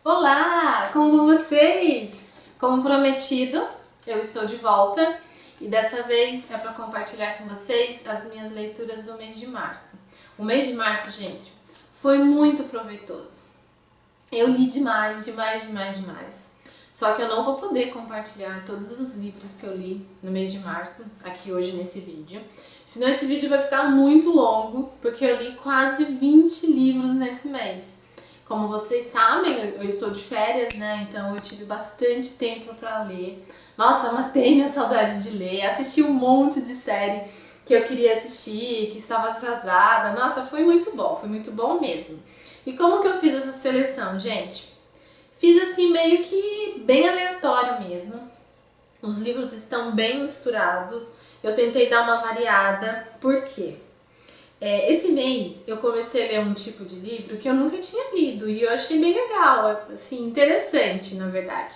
Olá, como vão vocês? Como prometido, eu estou de volta e dessa vez é para compartilhar com vocês as minhas leituras do mês de março. O mês de março, gente, foi muito proveitoso. Eu li demais. Só que eu não vou poder compartilhar todos os livros que eu li no mês de março aqui hoje nesse vídeo. Senão esse vídeo vai ficar muito longo, porque eu li quase 20 livros nesse mês. Como vocês sabem, eu estou de férias, né? Então eu tive bastante tempo para ler. Nossa, matei minha saudade de ler. Assisti um monte de série que eu queria assistir, que estava atrasada. Nossa, foi muito bom mesmo. E como que eu fiz essa seleção, gente? Fiz assim meio que bem aleatório mesmo. Os livros estão bem misturados. Eu tentei dar uma variada. Por quê? Esse mês eu comecei a ler um tipo de livro que eu nunca tinha lido e eu achei bem legal, assim, interessante, na verdade.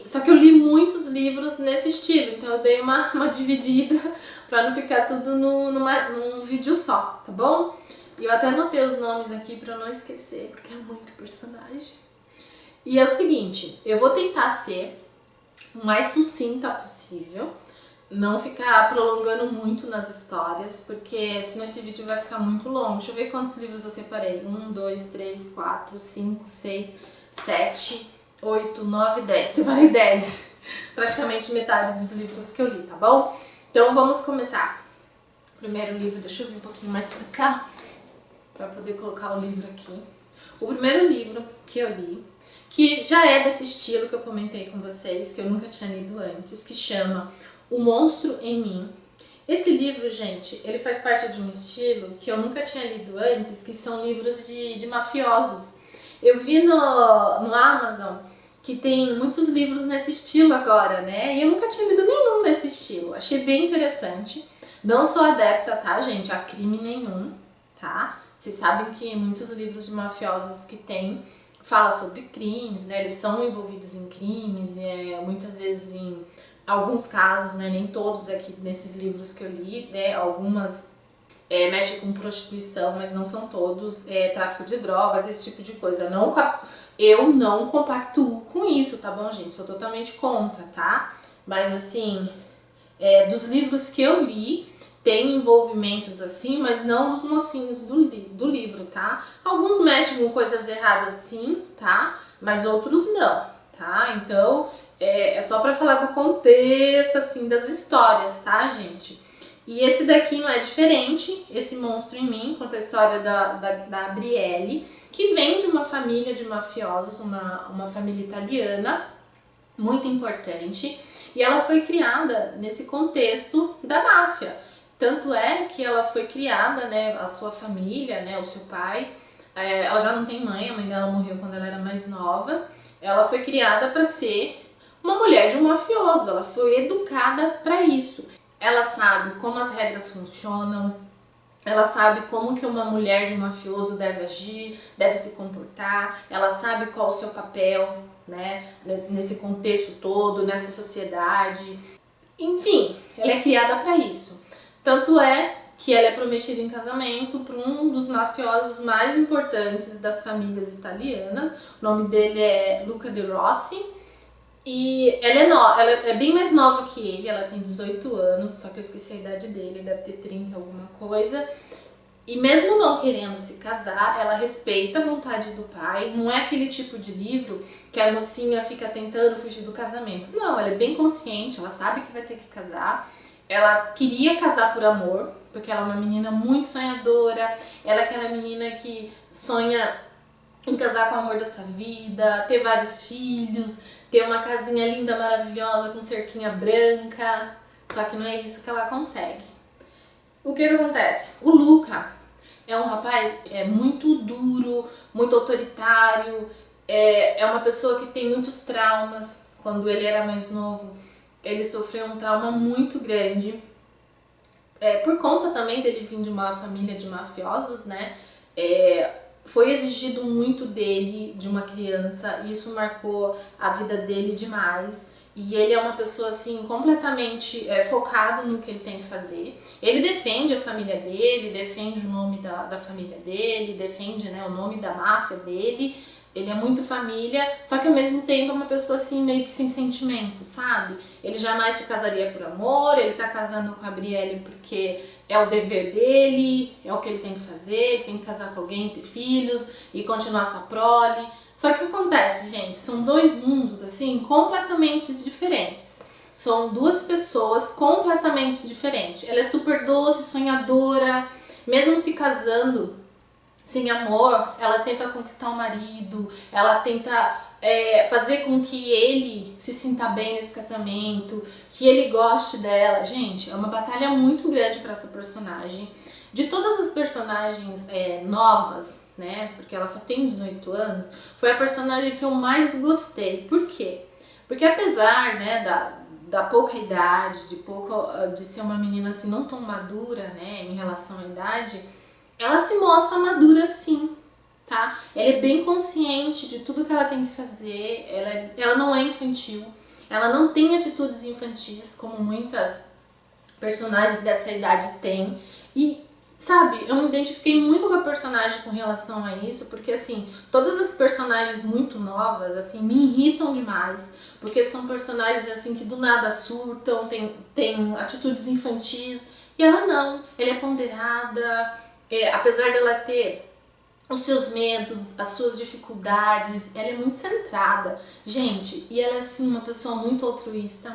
Só que eu li muitos livros nesse estilo, então eu dei uma dividida pra não ficar tudo num vídeo só, tá bom? E eu até anotei os nomes aqui pra não esquecer, porque é muito personagem. E é o seguinte, eu vou tentar ser o mais sucinta possível, não ficar prolongando muito nas histórias, porque senão esse vídeo vai ficar muito longo. Deixa eu ver quantos livros eu separei. 1, 2, 3, 4, 5, 6, 7, 8, 9, 10. Separei 10. Praticamente metade dos livros que eu li, tá bom? Então vamos começar. Primeiro livro, deixa eu vir um pouquinho mais pra cá, pra poder colocar o livro aqui. O primeiro livro que eu li, que já é desse estilo que eu comentei com vocês, que eu nunca tinha lido antes, que chama O Monstro em Mim. Esse livro, gente, ele faz parte de um estilo que eu nunca tinha lido antes, que são livros de mafiosos. Eu vi no Amazon que tem muitos livros nesse estilo agora, né? E eu nunca tinha lido nenhum desse estilo. Achei bem interessante. Não sou adepta, tá, gente, a crime nenhum, tá? Vocês sabem que muitos livros de mafiosos que tem fala sobre crimes, né? Eles são envolvidos em crimes, muitas vezes em alguns casos, né? Nem todos aqui nesses livros que eu li, né? Algumas mexem com prostituição, mas não são todos, tráfico de drogas, esse tipo de coisa. Eu não compactuo com isso, tá bom, gente? Sou totalmente contra, tá? Mas assim, dos livros que eu li, tem envolvimentos assim, mas não dos mocinhos do livro, tá? Alguns mexem com coisas erradas sim, tá? Mas outros não, tá? Então, é só pra falar do contexto, assim, das histórias, tá, gente? E esse daqui não é diferente, esse Monstro em Mim, conta a história da Brielle, que vem de uma família de mafiosos, uma família italiana, muito importante, e ela foi criada nesse contexto da máfia. Tanto é que ela foi criada, né, a sua família, né, o seu pai, ela já não tem mãe, a mãe dela morreu quando ela era mais nova. Ela foi criada para ser uma mulher de um mafioso, ela foi educada para isso. Ela sabe como as regras funcionam, ela sabe como que uma mulher de um mafioso deve agir, deve se comportar, ela sabe qual o seu papel, né, nesse contexto todo, nessa sociedade. Enfim, ela é criada para isso. Tanto é que ela é prometida em casamento para um dos mafiosos mais importantes das famílias italianas. O nome dele é Luca de Rossi. E ela é bem mais nova que ele, ela tem 18 anos, só que eu esqueci a idade dele, deve ter 30 alguma coisa. E mesmo não querendo se casar, ela respeita a vontade do pai. Não é aquele tipo de livro que a mocinha fica tentando fugir do casamento. Não, ela é bem consciente, ela sabe que vai ter que casar. Ela queria casar por amor, porque ela é uma menina muito sonhadora. Ela é aquela menina que sonha em casar com o amor da sua vida, ter vários filhos, ter uma casinha linda, maravilhosa, com cerquinha branca. Só que não é isso que ela consegue. O que acontece? O Luca é um rapaz muito duro, muito autoritário, é uma pessoa que tem muitos traumas. Quando ele era mais novo, ele sofreu um trauma muito grande, por conta também dele vir de uma família de mafiosos, né? Foi exigido muito dele, de uma criança, e isso marcou a vida dele demais. E ele é uma pessoa, assim, completamente focado no que ele tem que fazer. Ele defende a família dele, defende o nome da família dele, defende, né, o nome da máfia dele, Ele é muito família, só que ao mesmo tempo é uma pessoa assim meio que sem sentimento, sabe? Ele jamais se casaria por amor, ele tá casando com a Brielle porque é o dever dele, é o que ele tem que fazer, ele tem que casar com alguém, ter filhos e continuar sua prole. Só que o que acontece, gente? São dois mundos assim completamente diferentes. São duas pessoas completamente diferentes. Ela é super doce, sonhadora, mesmo se casando sem amor, ela tenta conquistar o marido, ela tenta fazer com que ele se sinta bem nesse casamento, que ele goste dela. Gente, é uma batalha muito grande para essa personagem. De todas as personagens novas, né, porque ela só tem 18 anos, foi a personagem que eu mais gostei. Por quê? Porque apesar, né, da pouca idade, de ser uma menina assim não tão madura, né, em relação à idade, ela se mostra madura sim, tá? Ela é bem consciente de tudo que ela tem que fazer, ela não é infantil, ela não tem atitudes infantis como muitas personagens dessa idade têm. E, sabe, eu me identifiquei muito com a personagem com relação a isso, porque assim, todas as personagens muito novas, assim, me irritam demais, porque são personagens assim que do nada surtam, tem atitudes infantis, e ela não, ela é ponderada. Apesar dela ter os seus medos, as suas dificuldades, ela é muito centrada. Gente, e ela é assim uma pessoa muito altruísta.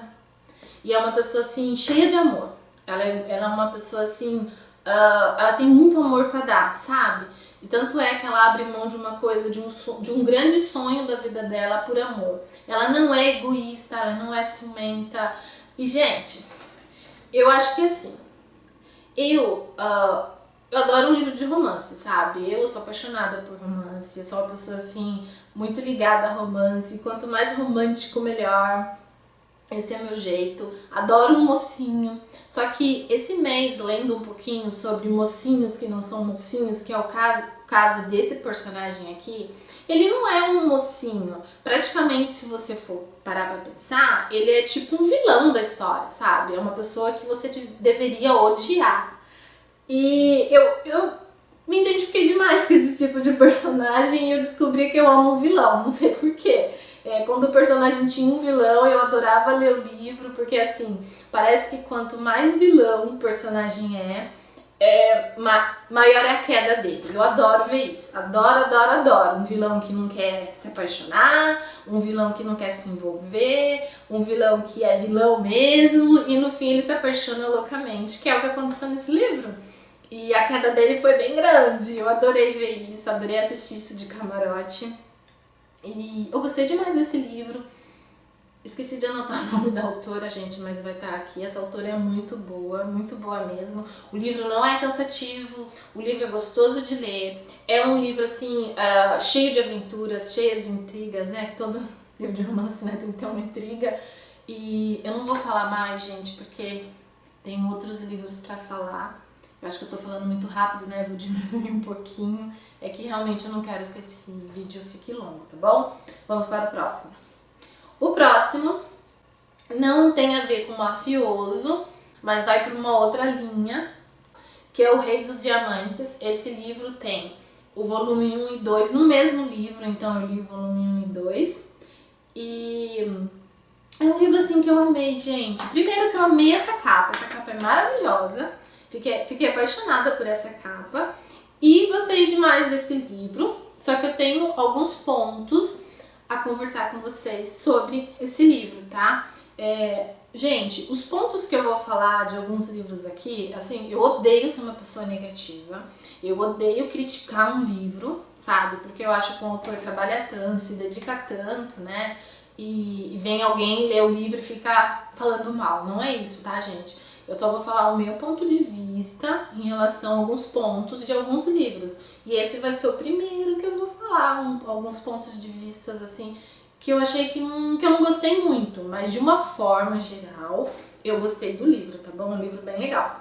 E é uma pessoa assim cheia de amor. Ela é uma pessoa assim, ela tem muito amor para dar, sabe? E tanto é que ela abre mão de uma coisa, de um grande sonho da vida dela por amor. Ela não é egoísta, ela não é ciumenta. E, gente, eu acho que assim, eu adoro um livro de romance, sabe? Eu sou apaixonada por romance, eu sou uma pessoa assim, muito ligada a romance. Quanto mais romântico, melhor. Esse é meu jeito. Adoro um mocinho. Só que esse mês, lendo um pouquinho sobre mocinhos que não são mocinhos, que é o caso desse personagem aqui, ele não é um mocinho. Praticamente, se você for parar pra pensar, ele é tipo um vilão da história, sabe? É uma pessoa que você deveria odiar. E eu me identifiquei demais com esse tipo de personagem e eu descobri que eu amo o vilão, não sei porquê. Quando o personagem tinha um vilão, eu adorava ler o livro, porque assim, parece que quanto mais vilão o personagem maior é a queda dele. Eu adoro ver isso. Adoro, adoro, adoro. Um vilão que não quer se apaixonar, um vilão que não quer se envolver, um vilão que é vilão mesmo e no fim ele se apaixona loucamente, que é o que aconteceu nesse livro. E a queda dele foi bem grande. Eu adorei ver isso, adorei assistir isso de camarote. E eu gostei demais desse livro. Esqueci de anotar o nome da autora, gente, mas vai estar aqui. Essa autora é muito boa mesmo. O livro não é cansativo, o livro é gostoso de ler. É um livro, assim, cheio de aventuras, cheio de intrigas, né? Todo livro de romance, né, tem que ter uma intriga. E eu não vou falar mais, gente, porque tem outros livros pra falar. Eu acho que eu tô falando muito rápido, né? Vou diminuir um pouquinho. É que realmente eu não quero que esse vídeo fique longo, tá bom? Vamos para o próximo. O próximo não tem a ver com mafioso, mas vai para uma outra linha, que é O Rei dos Diamantes. Esse livro tem o volume 1 e 2 no mesmo livro, então eu li o volume 1 e 2. E é um livro assim que eu amei, gente. Primeiro que eu amei essa capa é maravilhosa. Fiquei apaixonada por essa capa e gostei demais desse livro, só que eu tenho alguns pontos a conversar com vocês sobre esse livro, tá? Gente, os pontos que eu vou falar de alguns livros aqui, assim, eu odeio ser uma pessoa negativa, eu odeio criticar um livro, sabe? Porque eu acho que o autor trabalha tanto, se dedica tanto, né? E vem alguém ler o livro e fica falando mal. Não é isso, tá, gente? Eu só vou falar o meu ponto de vista em relação a alguns pontos de alguns livros. E esse vai ser o primeiro que eu vou falar, alguns pontos de vista, assim, que eu achei que eu não gostei muito. Mas de uma forma geral, eu gostei do livro, tá bom? É um livro bem legal.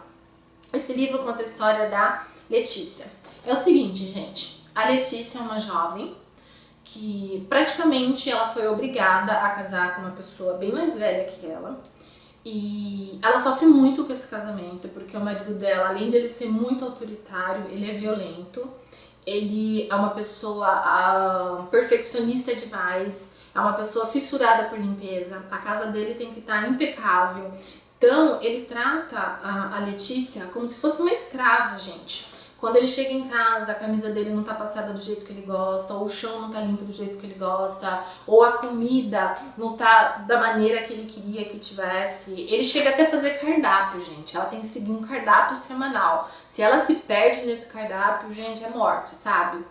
Esse livro conta a história da Letícia. É o seguinte, gente. A Letícia é uma jovem que praticamente ela foi obrigada a casar com uma pessoa bem mais velha que ela. E ela sofre muito com esse casamento, porque o marido dela, além de ele ser muito autoritário, ele é violento. ele é uma pessoa perfeccionista demais, é uma pessoa fissurada por limpeza, a casa dele tem que estar impecável. Então, ele trata a Letícia como se fosse uma escrava, gente. Quando ele chega em casa, a camisa dele não tá passada do jeito que ele gosta, ou o chão não tá limpo do jeito que ele gosta, ou a comida não tá da maneira que ele queria que tivesse. Ele chega até a fazer cardápio, gente. Ela tem que seguir um cardápio semanal. Se ela se perde nesse cardápio, gente, é morte, sabe?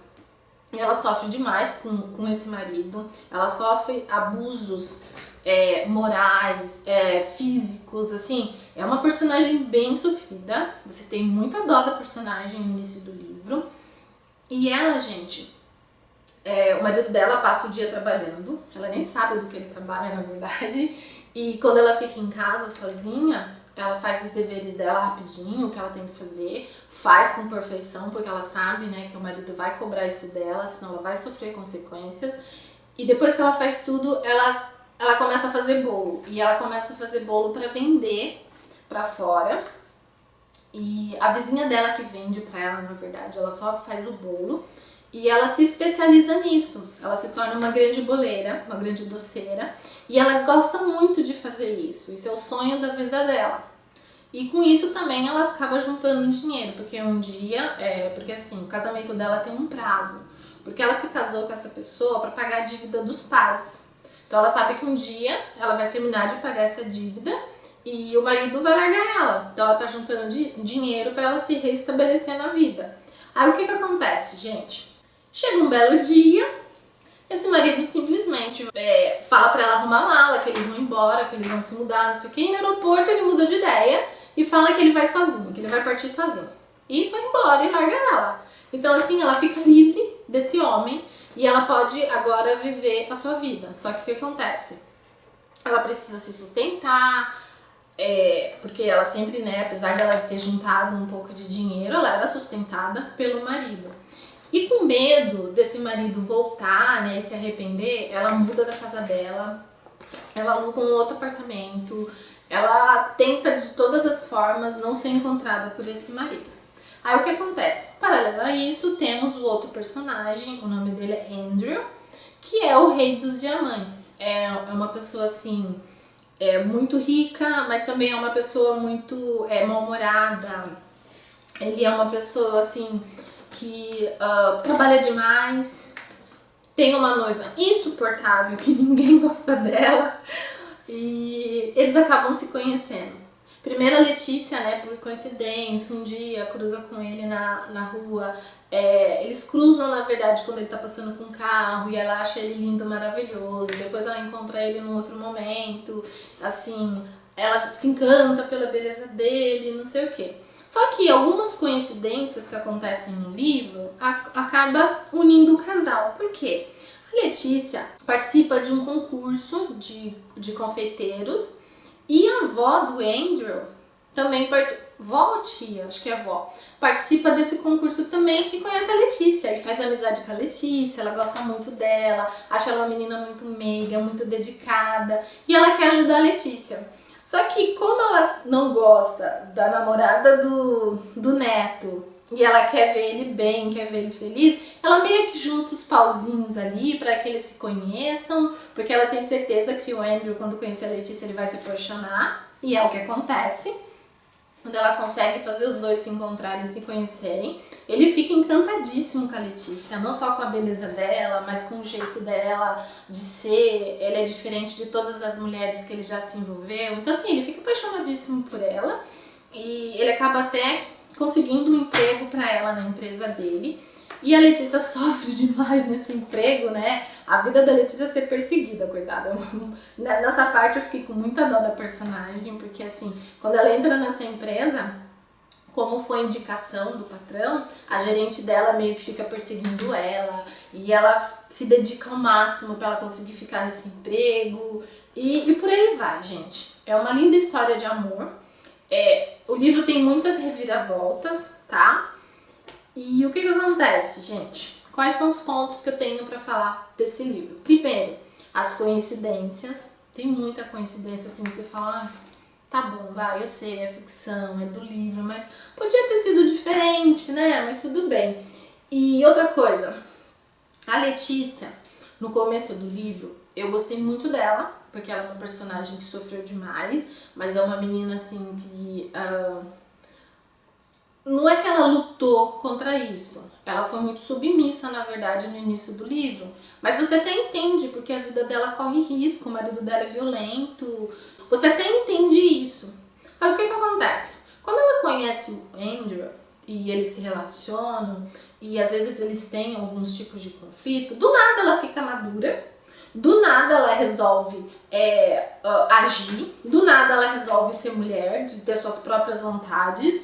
E ela sofre demais com esse marido. Ela sofre abusos morais, físicos, assim. É uma personagem bem sofrida. Você tem muita dó da personagem no início do livro. E ela, gente, o marido dela passa o dia trabalhando. Ela nem sabe do que ele trabalha, na verdade. E quando ela fica em casa sozinha, ela faz os deveres dela rapidinho, o que ela tem que fazer, faz com perfeição, porque ela sabe, né, que o marido vai cobrar isso dela, senão ela vai sofrer consequências. E depois que ela faz tudo, ela começa a fazer bolo. E ela começa a fazer bolo para vender pra fora. E a vizinha dela que vende pra ela, na verdade, ela só faz o bolo. E ela se especializa nisso. Ela se torna uma grande boleira, uma grande doceira. E ela gosta muito de fazer isso. Isso é o sonho da vida dela. E com isso também ela acaba juntando dinheiro. Porque um dia, porque assim, o casamento dela tem um prazo. Porque ela se casou com essa pessoa para pagar a dívida dos pais. Então ela sabe que um dia ela vai terminar de pagar essa dívida e o marido vai largar ela. Então ela tá juntando dinheiro para ela se reestabelecer na vida. Aí o que acontece, gente? Chega um belo dia, esse marido simplesmente fala pra ela arrumar a mala, que eles vão embora, que eles vão se mudar, não sei o que. E no aeroporto ele muda de ideia e fala que ele vai sozinho, que ele vai partir sozinho. E vai embora e larga ela. Então assim, ela fica livre desse homem e ela pode agora viver a sua vida. Só que o que acontece? Ela precisa se sustentar, porque ela sempre, né, apesar dela ter juntado um pouco de dinheiro, ela era sustentada pelo marido. E com medo desse marido voltar, né, e se arrepender, ela muda da casa dela, ela aluga um outro apartamento, ela tenta de todas as formas não ser encontrada por esse marido. Aí o que acontece? Paralelo a isso, temos o outro personagem, o nome dele é Andrew, que é o rei dos diamantes. É uma pessoa assim, muito rica, mas também é uma pessoa muito mal-humorada. Ele é uma pessoa assim que trabalha demais, tem uma noiva insuportável que ninguém gosta dela e eles acabam se conhecendo. Primeiro a Letícia, né, por coincidência, um dia cruza com ele na rua. Eles cruzam, na verdade, quando ele tá passando com o carro e ela acha ele lindo, maravilhoso. Depois ela encontra ele num outro momento, assim, ela se encanta pela beleza dele, não sei o quê. Só que algumas coincidências que acontecem no livro acaba unindo o casal. Por quê? A Letícia participa de um concurso de confeiteiros e a avó do Andrew também, vó ou tia, acho que é vó, participa desse concurso também e conhece a Letícia e faz amizade com a Letícia, ela gosta muito dela, acha ela uma menina muito meiga, muito dedicada e ela quer ajudar a Letícia. Só que como ela não gosta da namorada do neto e ela quer ver ele bem, quer ver ele feliz, ela meio que junta os pauzinhos ali para que eles se conheçam, porque ela tem certeza que o Andrew, quando conhecer a Letícia, ele vai se apaixonar, e é o que acontece. Quando ela consegue fazer os dois se encontrarem e se conhecerem, ele fica encantadíssimo com a Letícia, não só com a beleza dela, mas com o jeito dela de ser. Ele é diferente de todas as mulheres que ele já se envolveu. Então assim, ele fica apaixonadíssimo por ela e ele acaba até conseguindo um emprego para ela na empresa dele. E a Letícia sofre demais nesse emprego, né? A vida da Letícia é ser perseguida, coitada. Nessa parte eu fiquei com muita dó da personagem, porque assim, quando ela entra nessa empresa, como foi indicação do patrão, a gerente dela meio que fica perseguindo ela e ela se dedica ao máximo para ela conseguir ficar nesse emprego e por aí vai, gente. É uma linda história de amor. O livro tem muitas reviravoltas, tá? E o que acontece, gente? Quais são os pontos que eu tenho para falar desse livro? Primeiro, as coincidências. Tem muita coincidência, assim, que você fala, tá bom, vai, eu sei, é ficção, é do livro, mas podia ter sido diferente, né? Mas tudo bem. E outra coisa, a Letícia, no começo do livro, eu gostei muito dela, porque ela é uma personagem que sofreu demais, mas é uma menina assim que... não é que ela lutou contra isso, ela foi muito submissa, na verdade, no início do livro, mas você até entende, porque a vida dela corre risco, o marido dela é violento, você até entende isso. Aí o que acontece? Quando ela conhece o Andrew e eles se relacionam, e às vezes eles têm alguns tipos de conflito, do nada ela fica madura, do nada ela resolve agir, do nada ela resolve ser mulher, de ter suas próprias vontades,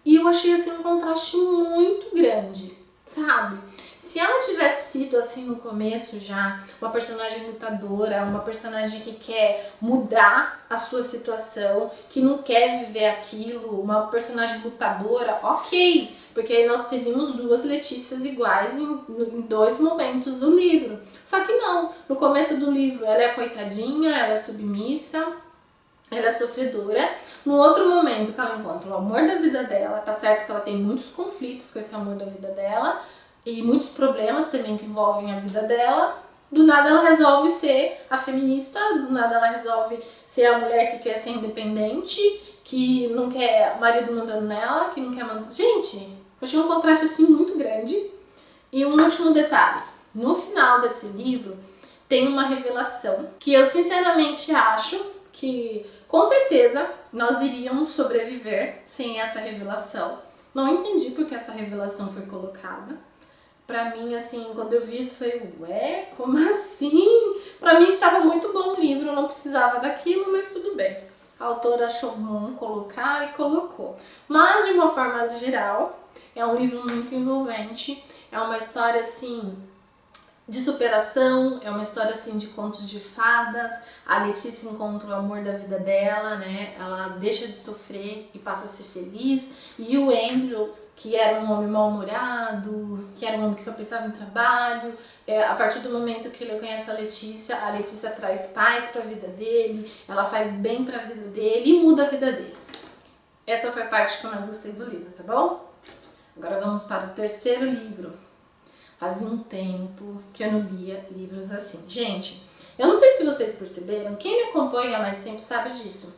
e eu achei assim um contraste muito grande, sabe? Se ela tivesse sido assim no começo já, uma personagem lutadora, uma personagem que quer mudar a sua situação, que não quer viver aquilo, uma personagem lutadora, ok, porque aí nós teríamos duas Letícias iguais em dois momentos do livro. Só que não, no começo do livro ela é coitadinha, ela é submissa, ela é sofredora. No outro momento que ela encontra o amor da vida dela, tá certo que ela tem muitos conflitos com esse amor da vida dela e muitos problemas também que envolvem a vida dela, do nada ela resolve ser a feminista, do nada ela resolve ser a mulher que quer ser independente, que não quer marido mandando nela, que não quer mandar... Gente, eu achei um contraste assim muito grande. E um último detalhe, no final desse livro tem uma revelação que eu sinceramente acho que com certeza nós iríamos sobreviver sem essa revelação. Não entendi porque essa revelação foi colocada. Pra mim, assim, quando eu vi isso, foi, ué, como assim? Pra mim estava muito bom o livro, eu não precisava daquilo, mas tudo bem. A autora achou bom colocar e colocou. Mas, de uma forma geral, é um livro muito envolvente, é uma história, assim, de superação, é uma história assim de contos de fadas. A Letícia encontra o amor da vida dela, né? Ela deixa de sofrer e passa a ser feliz. E o Andrew, que era um homem mal-humorado, que era um homem que só pensava em trabalho, a partir do momento que ele conhece a Letícia traz paz para a vida dele, ela faz bem para a vida dele e muda a vida dele. Essa foi a parte que eu mais gostei do livro, tá bom? Agora vamos para o terceiro livro. Fazia um tempo que eu não lia livros assim. Gente, eu não sei se vocês perceberam, quem me acompanha há mais tempo sabe disso.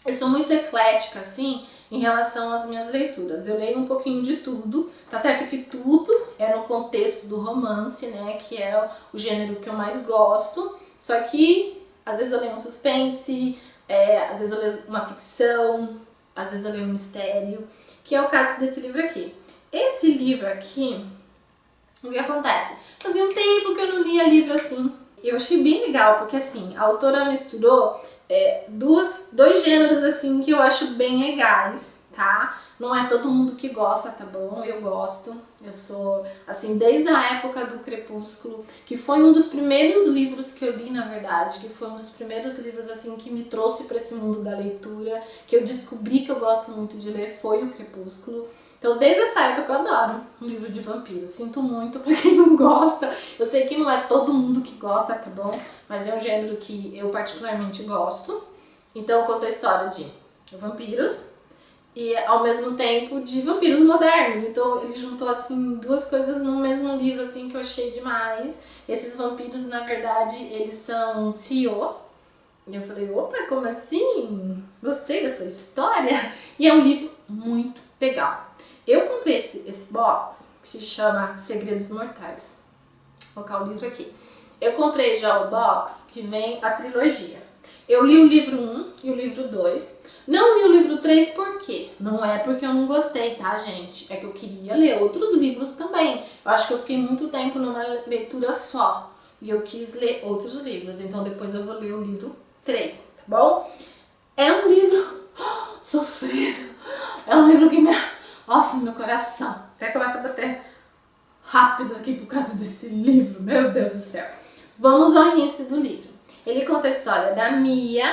Eu sou muito eclética, assim, em relação às minhas leituras. Eu leio um pouquinho de tudo, tá certo que tudo é no contexto do romance, né, que é o gênero que eu mais gosto. Só que, às vezes eu leio um suspense, às vezes eu leio uma ficção, às vezes eu leio um mistério, que é o caso desse livro aqui. Esse livro aqui... O que acontece? Fazia um tempo que eu não lia livro assim. Eu achei bem legal, porque assim, a autora misturou dois gêneros assim que eu acho bem legais, tá? Não é todo mundo que gosta, tá bom? Eu gosto. Eu sou, assim, desde a época do Crepúsculo, que foi um dos primeiros livros que eu li, na verdade, que foi um dos primeiros livros, assim, que me trouxe para esse mundo da leitura, que eu descobri que eu gosto muito de ler, foi o Crepúsculo. Então, desde essa época eu adoro um livro de vampiro. Sinto muito pra quem não gosta. Eu sei que não é todo mundo que gosta, tá bom? Mas é um gênero que eu particularmente gosto. Então, conta a história de vampiros e, ao mesmo tempo, de vampiros modernos. Então, ele juntou, assim, duas coisas no mesmo livro, assim, que eu achei demais. Esses vampiros, na verdade, eles são CEO. E eu falei, opa, como assim? Gostei dessa história. E é um livro muito legal. Eu comprei esse box, que se chama Segredos Mortais. Vou colocar o livro aqui. Eu comprei já o box que vem a trilogia. Eu li o livro 1 e o livro 2. Não li o livro 3 por quê? Não é porque eu não gostei, tá, gente? É que eu queria ler outros livros também. Eu acho que eu fiquei muito tempo numa leitura só. E eu quis ler outros livros. Então depois eu vou ler o livro 3, tá bom? É um livro sofrido. É um livro que nossa, meu coração até começa a bater rápido aqui por causa desse livro. Meu Deus do céu. Vamos ao início do livro. Ele conta a história da Mia.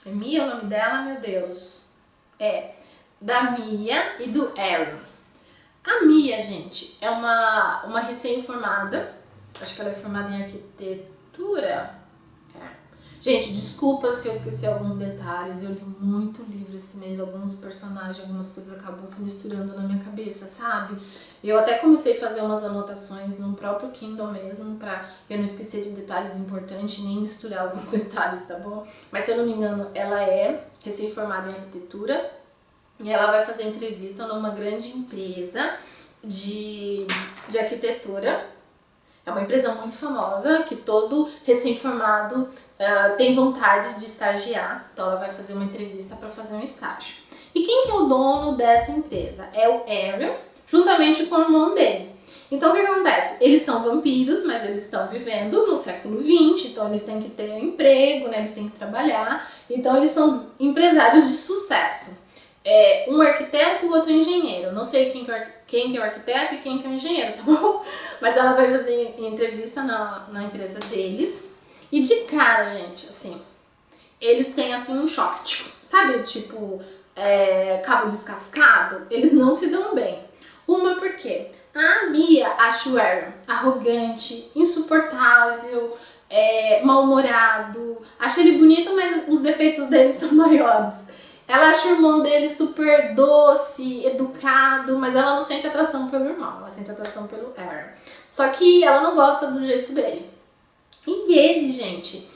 É Mia o nome dela? Meu Deus. Da Mia e do Aaron. A Mia, gente, é uma recém-formada. Acho que ela é formada em arquitetura. Gente, desculpa se eu esqueci alguns detalhes, eu li muito livro esse mês, alguns personagens, algumas coisas acabam se misturando na minha cabeça, sabe? Eu até comecei a fazer umas anotações no próprio Kindle mesmo, pra eu não esquecer de detalhes importantes, nem misturar alguns detalhes, tá bom? Mas se eu não me engano, ela é recém-formada em arquitetura e ela vai fazer entrevista numa grande empresa de arquitetura. É uma empresa muito famosa, que todo recém-formado tem vontade de estagiar. Então ela vai fazer uma entrevista para fazer um estágio. E quem que é o dono dessa empresa? É o Ariel, juntamente com o irmão dele. Então o que acontece? Eles são vampiros, mas eles estão vivendo no século XX, então eles têm que ter um emprego, né? Eles têm que trabalhar. Então eles são empresários de sucesso. Um arquiteto e o outro engenheiro. Não sei quem que é o arquiteto e quem que é o engenheiro, tá bom? Mas ela vai fazer entrevista na empresa deles. E de cara, gente, assim, eles têm assim um choque, sabe? Tipo, cabo descascado. Eles não se dão bem. Uma porque a Mia acha o Aaron arrogante, insuportável, mal-humorado. Acha ele bonito, mas os defeitos dele são maiores. Ela acha o irmão dele super doce, educado, mas ela não sente atração pelo irmão, ela sente atração pelo Aaron. Só que ela não gosta do jeito dele. E ele, gente,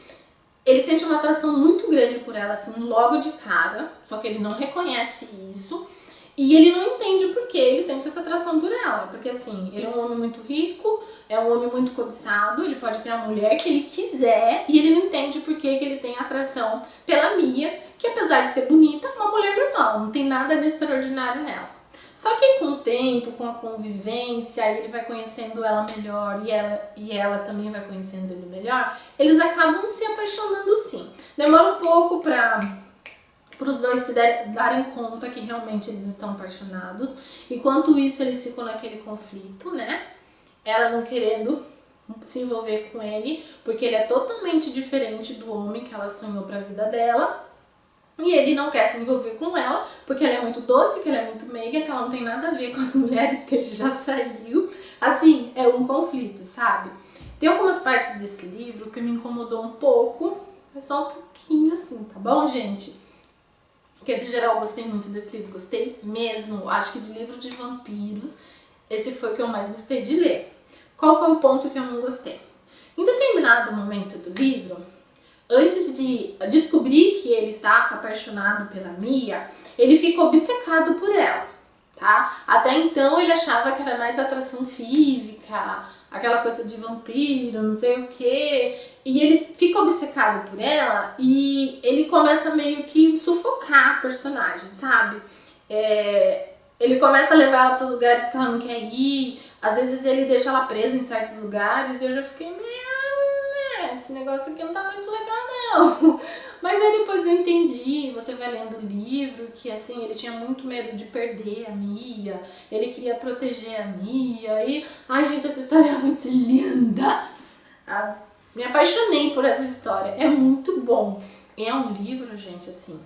ele sente uma atração muito grande por ela, assim, logo de cara, só que ele não reconhece isso. E ele não entende o porquê ele sente essa atração por ela. Porque assim, ele é um homem muito rico, é um homem muito cobiçado, ele pode ter a mulher que ele quiser e ele não entende por que ele tem atração pela Mia, que apesar de ser bonita, é uma mulher normal, não tem nada de extraordinário nela. Só que com o tempo, com a convivência, ele vai conhecendo ela melhor e ela também vai conhecendo ele melhor, eles acabam se apaixonando sim. Demora um pouco para os dois se darem conta que realmente eles estão apaixonados. Enquanto isso, eles ficam naquele conflito, né? Ela não querendo se envolver com ele, porque ele é totalmente diferente do homem que ela sonhou pra vida dela. E ele não quer se envolver com ela, porque ela é muito doce, que ela é muito meiga, que ela não tem nada a ver com as mulheres que ele já saiu. Assim, é um conflito, sabe? Tem algumas partes desse livro que me incomodou um pouco, mas só um pouquinho assim, tá bom, gente? Porque, de geral, eu gostei muito desse livro, gostei mesmo. Acho que de livro de vampiros, esse foi o que eu mais gostei de ler. Qual foi o ponto que eu não gostei? Em determinado momento do livro, antes de descobrir que ele está apaixonado pela Mia, ele fica obcecado por ela, tá? Até então ele achava que era mais atração física, aquela coisa de vampiro, não sei o quê. E ele fica obcecado por ela e ele começa meio que sufocar a personagem, sabe? Ele começa a levar ela para os lugares que ela não quer ir. Às vezes ele deixa ela presa em certos lugares e eu já fiquei esse negócio aqui não tá muito legal não. Mas aí depois eu entendi, você vai lendo o livro, que assim, ele tinha muito medo de perder a Mia, ele queria proteger a Mia e... Ai, gente, essa história é muito linda! Me apaixonei por essa história, é muito bom. E é um livro, gente, assim,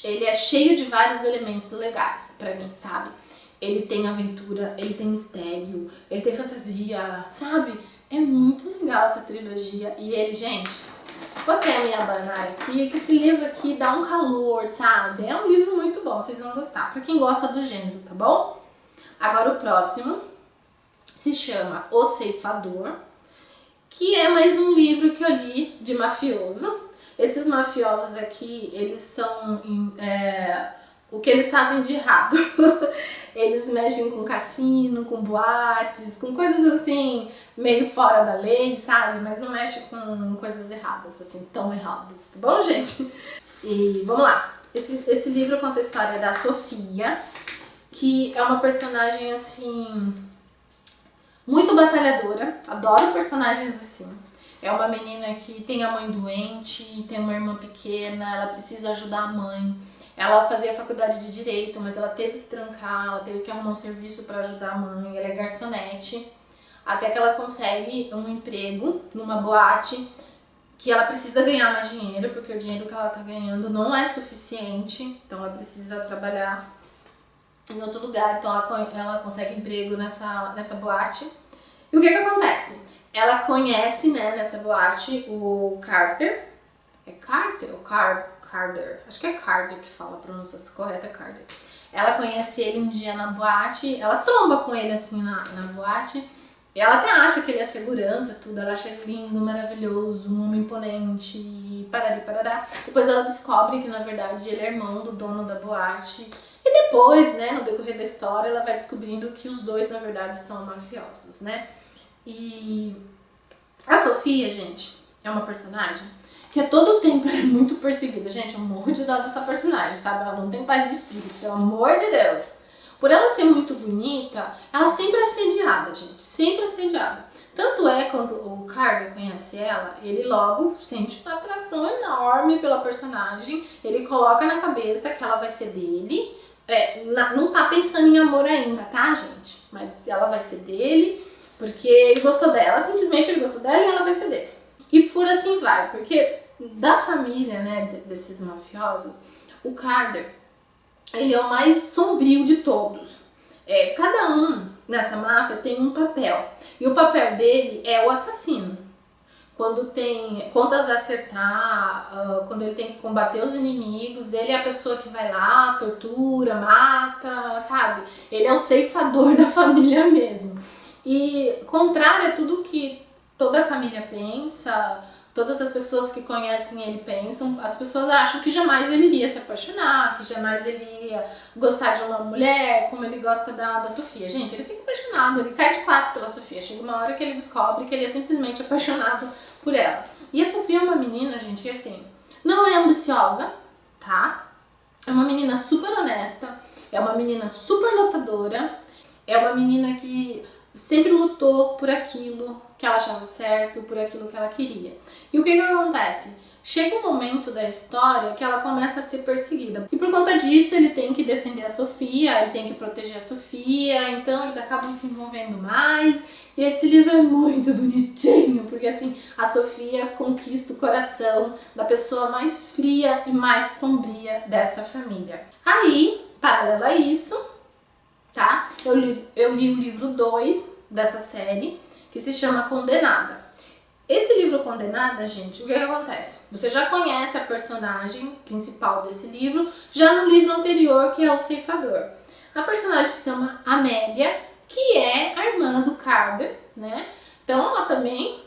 ele é cheio de vários elementos legais pra mim, sabe? Ele tem aventura, ele tem mistério, ele tem fantasia, sabe? É muito legal essa trilogia. E ele, gente, vou ter a minha banana aqui, que esse livro aqui dá um calor, sabe? É um livro muito bom, vocês vão gostar. Pra quem gosta do gênero, tá bom? Agora o próximo se chama O Ceifador, que é mais um livro que eu li de mafioso. Esses mafiosos aqui, eles são... o que eles fazem de errado. Eles mexem com cassino, com boates, com coisas assim, meio fora da lei, sabe? Mas não mexe com coisas erradas, assim, tão erradas, tá bom, gente? E vamos lá. Esse livro conta a história da Sofia, que é uma personagem, assim, muito batalhadora. Adoro personagens assim. É uma menina que tem a mãe doente, tem uma irmã pequena, ela precisa ajudar a mãe. Ela fazia faculdade de Direito, mas ela teve que trancar, ela teve que arrumar um serviço para ajudar a mãe. Ela é garçonete, até que ela consegue um emprego numa boate que ela precisa ganhar mais dinheiro, porque o dinheiro que ela tá ganhando não é suficiente, então ela precisa trabalhar em outro lugar, então ela consegue emprego nessa boate. E o que acontece? Ela conhece, né, nessa boate, o Carter, É Carter ou Carter? Acho que é Carter que fala a pronúncia correta, é Carter. Ela conhece ele um dia na boate, ela tromba com ele assim na boate. E ela até acha que ele é segurança, tudo. Ela acha ele lindo, maravilhoso, um homem imponente, parari, parará. Depois ela descobre que, na verdade, ele é irmão do dono da boate. E depois, né, no decorrer da história, ela vai descobrindo que os dois, na verdade, são mafiosos, né? E a Sofia, gente, é uma personagem que a todo tempo é muito perseguida. Gente, eu morro de dó dessa personagem, sabe? Ela não tem paz de espírito, pelo amor de Deus. Por ela ser muito bonita, ela sempre é assediada, gente. Sempre assediada. Tanto é, quando o Carter conhece ela, ele logo sente uma atração enorme pela personagem. Ele coloca na cabeça que ela vai ser dele. Não tá pensando em amor ainda, tá, gente? Mas ela vai ser dele, porque ele gostou dela. Simplesmente ele gostou dela e ela vai ser dele. E por assim vai, porque da família, né, desses mafiosos, o Carter, ele é o mais sombrio de todos. Cada um nessa máfia tem um papel. E o papel dele é o assassino. Quando tem contas a acertar, quando ele tem que combater os inimigos, ele é a pessoa que vai lá, tortura, mata, sabe? Ele é o ceifador da família mesmo. E contrário a tudo que toda a família pensa, todas as pessoas que conhecem ele pensam, as pessoas acham que jamais ele iria se apaixonar, que jamais ele iria gostar de uma mulher como ele gosta da Sofia. Gente, ele fica apaixonado, ele cai de quatro pela Sofia. Chega uma hora que ele descobre que ele é simplesmente apaixonado por ela. E a Sofia é uma menina, gente, que assim, não é ambiciosa, tá? É uma menina super honesta, é uma menina super lutadora, é uma menina que sempre lutou por aquilo que ela achava certo, por aquilo que ela queria. E o que acontece? Chega um momento da história que ela começa a ser perseguida. E por conta disso ele tem que defender a Sofia, ele tem que proteger a Sofia, então eles acabam se envolvendo mais. E esse livro é muito bonitinho, porque assim, a Sofia conquista o coração da pessoa mais fria e mais sombria dessa família. Aí, paralelo a isso, tá? Eu li o livro 2 dessa série, que se chama Condenada. Esse livro Condenada, gente, o que acontece? Você já conhece a personagem principal desse livro, já no livro anterior, que é o Ceifador. A personagem se chama Amélia, que é a irmã do Carter, né? Então ela também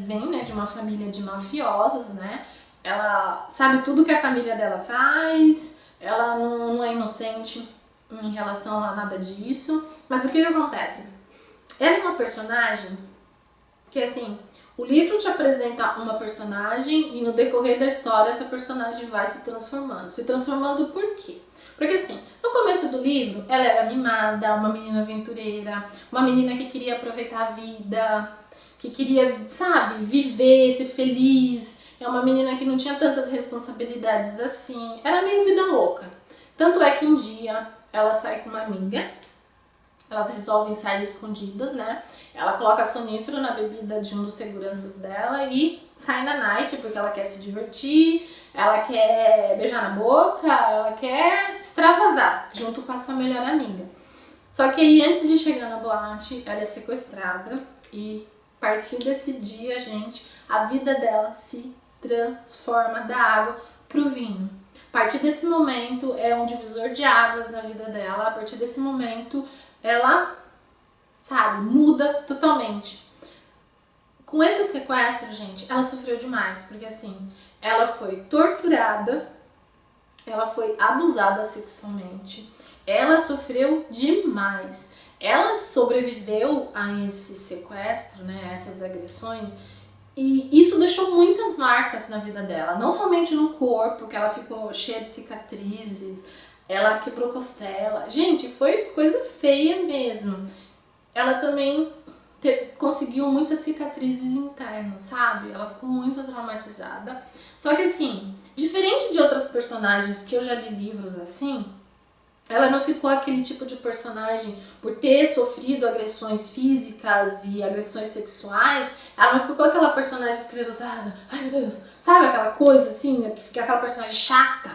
vem, né, de uma família de mafiosos, né? Ela sabe tudo que a família dela faz, ela não é inocente em relação a nada disso. Mas o que acontece? Ela é uma personagem que, assim, o livro te apresenta uma personagem e no decorrer da história essa personagem vai se transformando. Se transformando por quê? Porque assim, no começo do livro ela era mimada, uma menina aventureira, uma menina que queria aproveitar a vida, que queria, sabe, viver, ser feliz. É uma menina que não tinha tantas responsabilidades assim, era meio vida louca. Tanto é que um dia ela sai com uma amiga, elas resolvem sair escondidas, né? Ela coloca sonífero na bebida de um dos seguranças dela e sai na night porque ela quer se divertir, ela quer beijar na boca, ela quer extravasar junto com a sua melhor amiga. Só que aí, antes de chegar na boate, ela é sequestrada e a partir desse dia, gente, a vida dela se transforma da água pro vinho. A partir desse momento é um divisor de águas na vida dela. A partir desse momento ela, sabe, muda totalmente. Com esse sequestro, gente, ela sofreu demais, porque assim, ela foi torturada, ela foi abusada sexualmente, ela sofreu demais. Ela sobreviveu a esse sequestro, né, a essas agressões, e isso deixou muitas marcas na vida dela, não somente no corpo, que ela ficou cheia de cicatrizes, ela quebrou costela. Gente, foi coisa feia mesmo. Ela também conseguiu muitas cicatrizes internas, sabe? Ela ficou muito traumatizada. Só que assim, diferente de outras personagens que eu já li livros assim, ela não ficou aquele tipo de personagem por ter sofrido agressões físicas e agressões sexuais. Ela não ficou aquela personagem esclerosada, ai meu Deus, sabe aquela coisa assim, que fica aquela personagem chata,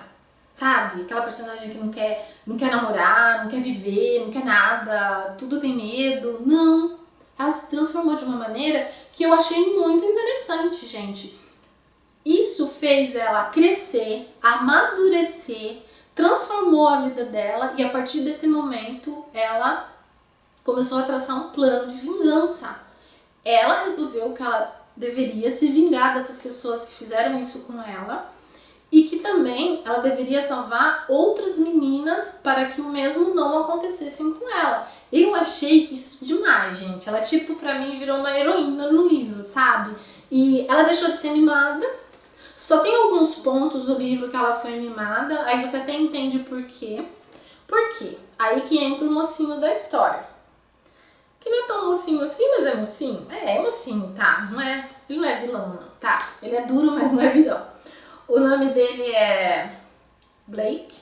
sabe? Aquela personagem que não quer namorar, não quer viver, não quer nada, tudo tem medo. Não, ela se transformou de uma maneira que eu achei muito interessante, gente. isso fez ela crescer, amadurecer, transformou a vida dela e a partir desse momento ela começou a traçar um plano de vingança. Ela resolveu que ela deveria se vingar dessas pessoas que fizeram isso com ela e que também ela deveria salvar outras meninas para que o mesmo não acontecesse com ela. Eu achei isso demais, gente. Ela, tipo, pra mim virou uma heroína no livro, sabe? E ela deixou de ser mimada. Só tem alguns pontos do livro que ela foi mimada, aí você até entende por quê. Por quê? Aí que entra o mocinho da história. Que não é tão mocinho assim, mas é mocinho. É mocinho, tá? Ele não é vilão, não, tá? Ele é duro, mas não é vilão. O nome dele é Blake,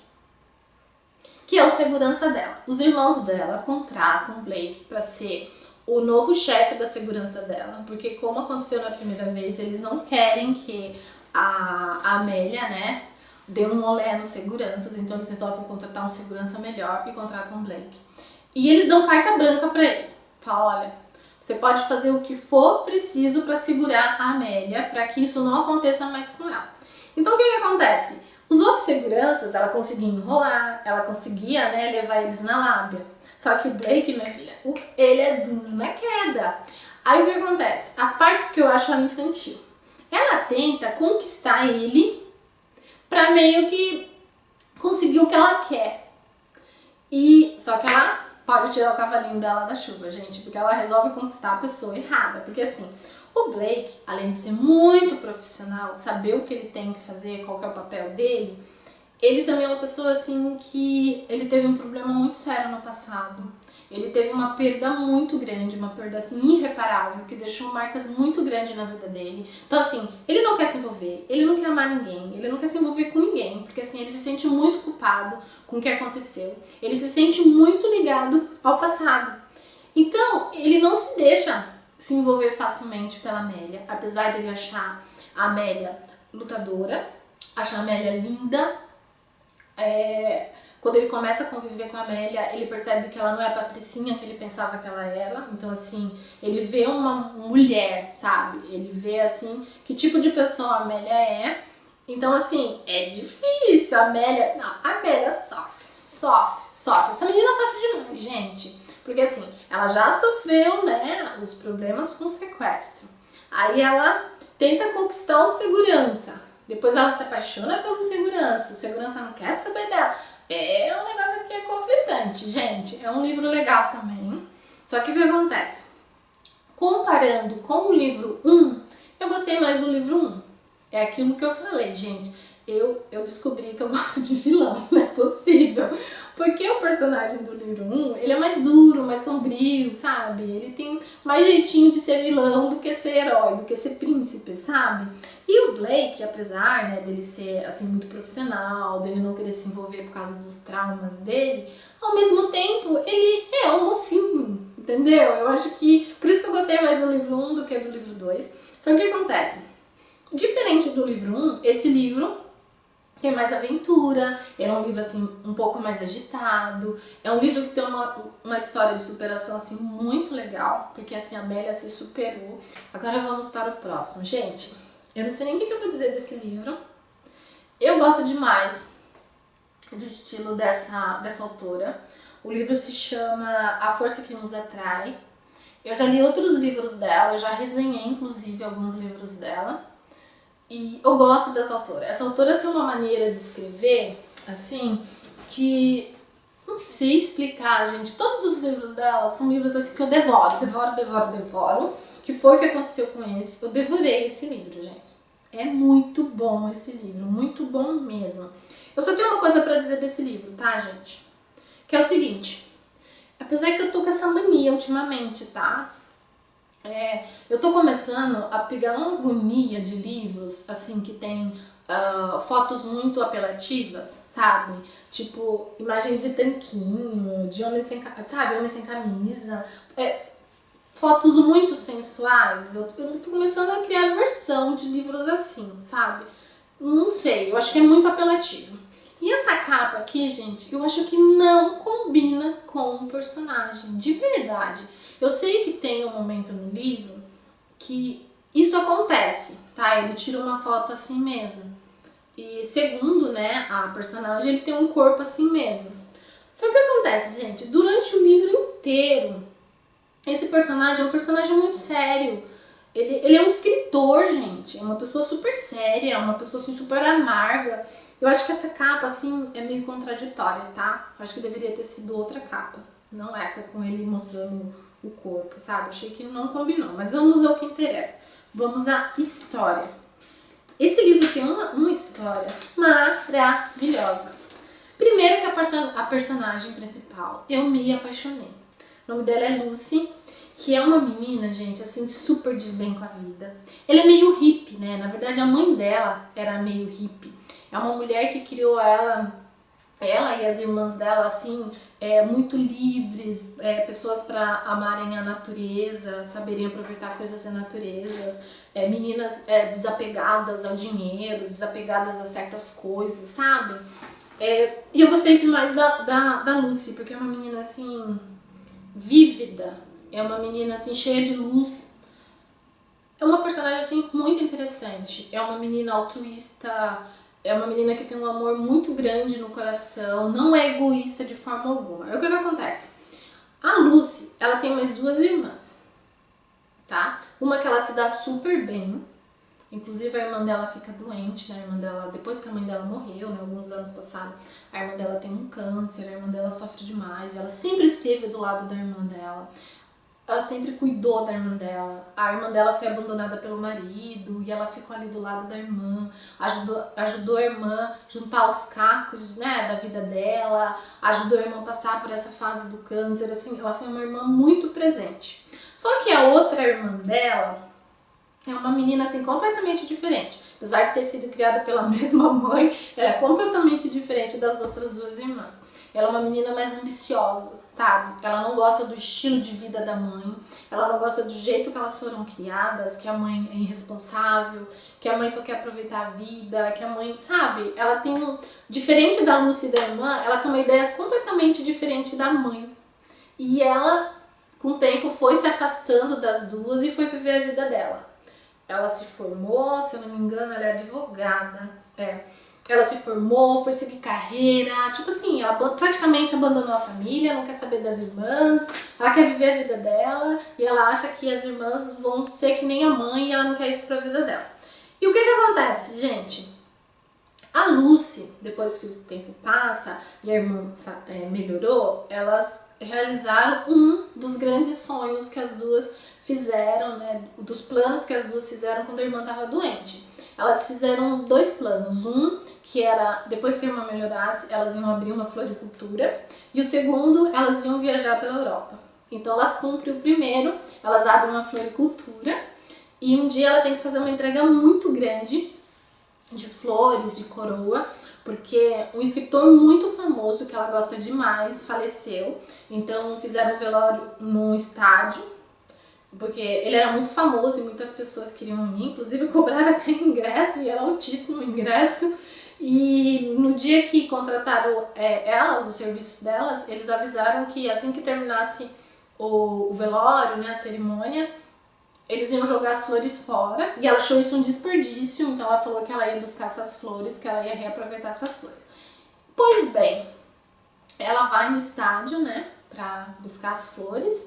que é o segurança dela. Os irmãos dela contratam Blake para ser o novo chefe da segurança dela, porque como aconteceu na primeira vez, eles não querem que a Amélia, né, dê um olé nos seguranças, então eles resolvem contratar um segurança melhor e contratam Blake. E eles dão carta branca para ele. Fala, olha, você pode fazer o que for preciso para segurar a Amélia, para que isso não aconteça mais com ela. Então o que acontece? Os outros seguranças, ela conseguia enrolar, ela conseguia, né, levar eles na lábia. Só que o Blake, minha filha, ele é duro na queda. Aí o que acontece? As partes que eu acho ela infantil. Ela tenta conquistar ele pra meio que conseguir o que ela quer. Só que ela pode tirar o cavalinho dela da chuva, gente, porque ela resolve conquistar a pessoa errada. Porque assim, o Blake, além de ser muito profissional, saber o que ele tem que fazer, qual que é o papel dele, ele também é uma pessoa assim que ele teve um problema muito sério no passado. Ele teve uma perda muito grande, uma perda assim irreparável, que deixou marcas muito grandes na vida dele. Então assim, ele não quer se envolver, ele não quer amar ninguém, ele não quer se envolver com ninguém, porque assim, ele se sente muito culpado com o que aconteceu. Ele se sente muito ligado ao passado. Então, ele não se deixa se envolver facilmente pela Amélia, apesar dele achar a Amélia lutadora, achar a Amélia linda. Quando ele começa a conviver com a Amélia, ele percebe que ela não é a patricinha que ele pensava que ela era. Então, assim, ele vê uma mulher, sabe? Ele vê, assim, que tipo de pessoa a Amélia é. Então, assim, é difícil. A Amélia sofre. Essa menina sofre demais, gente. Porque, assim, ela já sofreu, né, os problemas com o sequestro. Aí ela tenta conquistar o segurança. Depois ela se apaixona pelo segurança. O segurança não quer saber dela. É um negócio que é conflitante, gente. É um livro legal também. Só que o que acontece? Comparando com o livro 1, eu gostei mais do livro 1. É aquilo que eu falei, gente. Eu descobri que eu gosto de vilão, não é possível. Porque o personagem do livro 1, ele é mais duro, mais sombrio, sabe? Ele tem mais jeitinho de ser vilão do que ser herói, do que ser príncipe, sabe? E o Blake, apesar, né, dele ser assim muito profissional, dele não querer se envolver por causa dos traumas dele, ao mesmo tempo, ele é um mocinho, entendeu? Eu acho que... Por isso que eu gostei mais do livro 1 do que do livro 2. Só que o que acontece? Diferente do livro 1, esse livro tem mais aventura, é um livro assim um pouco mais agitado, é um livro que tem uma história de superação assim muito legal, porque assim a Amélia se superou. Agora vamos para o próximo. Gente, eu não sei nem o que eu vou dizer desse livro. Eu gosto demais do estilo dessa autora. O livro se chama A Força que Nos Atrai. Eu já li outros livros dela, eu já resenhei inclusive alguns livros dela. E eu gosto dessa autora. Essa autora tem uma maneira de escrever, assim, que não sei explicar, gente. Todos os livros dela são livros assim que eu devoro. Que foi o que aconteceu com esse. Eu devorei esse livro, gente. É muito bom esse livro, muito bom mesmo. Eu só tenho uma coisa pra dizer desse livro, tá, gente? Que é o seguinte. Apesar que eu tô com essa mania ultimamente, tá? Eu tô começando a pegar uma agonia de livros, assim, que tem fotos muito apelativas, sabe? Tipo, imagens de tanquinho, de homem sem, sabe? Homem sem camisa, fotos muito sensuais. Eu tô começando a criar versão de livros assim, sabe? Não sei, eu acho que é muito apelativo. E essa capa aqui, gente, eu acho que não combina com o personagem, de verdade. Eu sei que tem um momento no livro que isso acontece, tá? Ele tira uma foto assim mesmo. E segundo, né, a personagem, ele tem um corpo assim mesmo. Só que o que acontece, gente? Durante o livro inteiro, esse personagem é um personagem muito sério. Ele é um escritor, gente. É uma pessoa super séria, é uma pessoa assim, super amarga. Eu acho que essa capa, assim, é meio contraditória, tá? Acho que deveria ter sido outra capa. Não essa com ele mostrando o corpo, sabe? Achei que não combinou. Mas vamos ao que interessa. Vamos à história. Esse livro tem uma história maravilhosa. Primeiro que a personagem principal, eu me apaixonei. O nome dela é Lucy, que é uma menina, gente, assim, super de bem com a vida. Ela é meio hippie, né? Na verdade, a mãe dela era meio hippie. É uma mulher que criou ela e as irmãs dela, assim, muito livres, pessoas para amarem a natureza, saberem aproveitar coisas da natureza, meninas desapegadas ao dinheiro, desapegadas a certas coisas, sabe? E eu gostei demais da Lucy, porque é uma menina, assim, vívida, é uma menina, assim, cheia de luz. É uma personagem, assim, muito interessante. É uma menina altruísta, é uma menina que tem um amor muito grande no coração, não é egoísta de forma alguma. É o que acontece. A Lucy, ela tem mais duas irmãs, tá? Uma que ela se dá super bem, inclusive a irmã dela fica doente, né? A irmã dela, depois que a mãe dela morreu, né, alguns anos passados, a irmã dela tem um câncer, a irmã dela sofre demais, ela sempre esteve do lado da irmã dela. Ela sempre cuidou da irmã dela. A irmã dela foi abandonada pelo marido e ela ficou ali do lado da irmã, ajudou a irmã a juntar os cacos, né, da vida dela, ajudou a irmã a passar por essa fase do câncer, assim, ela foi uma irmã muito presente. Só que a outra irmã dela é uma menina, assim, completamente diferente. Apesar de ter sido criada pela mesma mãe, ela é completamente diferente das outras duas irmãs. Ela é uma menina mais ambiciosa, sabe? Ela não gosta do estilo de vida da mãe, ela não gosta do jeito que elas foram criadas, que a mãe é irresponsável, que a mãe só quer aproveitar a vida, que a mãe, sabe? Ela tem diferente da Lucy e da irmã, ela tem uma ideia completamente diferente da mãe. E ela, com o tempo, foi se afastando das duas e foi viver a vida dela. Ela se formou, se eu não me engano, ela é advogada, Ela se formou, foi seguir carreira, tipo assim, ela praticamente abandonou a família, não quer saber das irmãs, ela quer viver a vida dela e ela acha que as irmãs vão ser que nem a mãe e ela não quer isso pra vida dela. E o que acontece, gente? A Lucy, depois que o tempo passa e a irmã melhorou, elas realizaram um dos grandes sonhos que as duas fizeram, né, dos planos que as duas fizeram quando a irmã estava doente. Elas fizeram dois planos, um que era, depois que a irmã melhorasse, elas iam abrir uma floricultura, e o segundo, elas iam viajar pela Europa. Então elas cumprem o primeiro, elas abrem uma floricultura, e um dia ela tem que fazer uma entrega muito grande de flores, de coroa, porque um escritor muito famoso, que ela gosta demais, faleceu, então fizeram um velório num estádio, porque ele era muito famoso e muitas pessoas queriam ir, inclusive cobraram até ingresso, e era altíssimo o ingresso. E no dia que contrataram elas, o serviço delas, eles avisaram que assim que terminasse o velório, né, a cerimônia, eles iam jogar as flores fora, e ela achou isso um desperdício, então ela falou que ela ia buscar essas flores, que ela ia reaproveitar essas flores. Pois bem, ela vai no estádio, né, pra buscar as flores,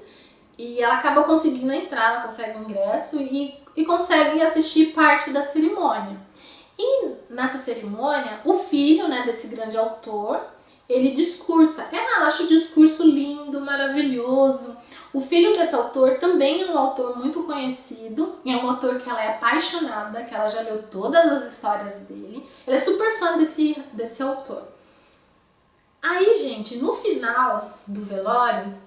e ela acaba conseguindo entrar, ela consegue um ingresso e consegue assistir parte da cerimônia. E nessa cerimônia, o filho, né, desse grande autor, ele discursa. Ela acha o discurso lindo, maravilhoso. O filho desse autor também é um autor muito conhecido, e é um autor que ela é apaixonada, que ela já leu todas as histórias dele. Ela é super fã desse autor. Aí, gente, no final do velório,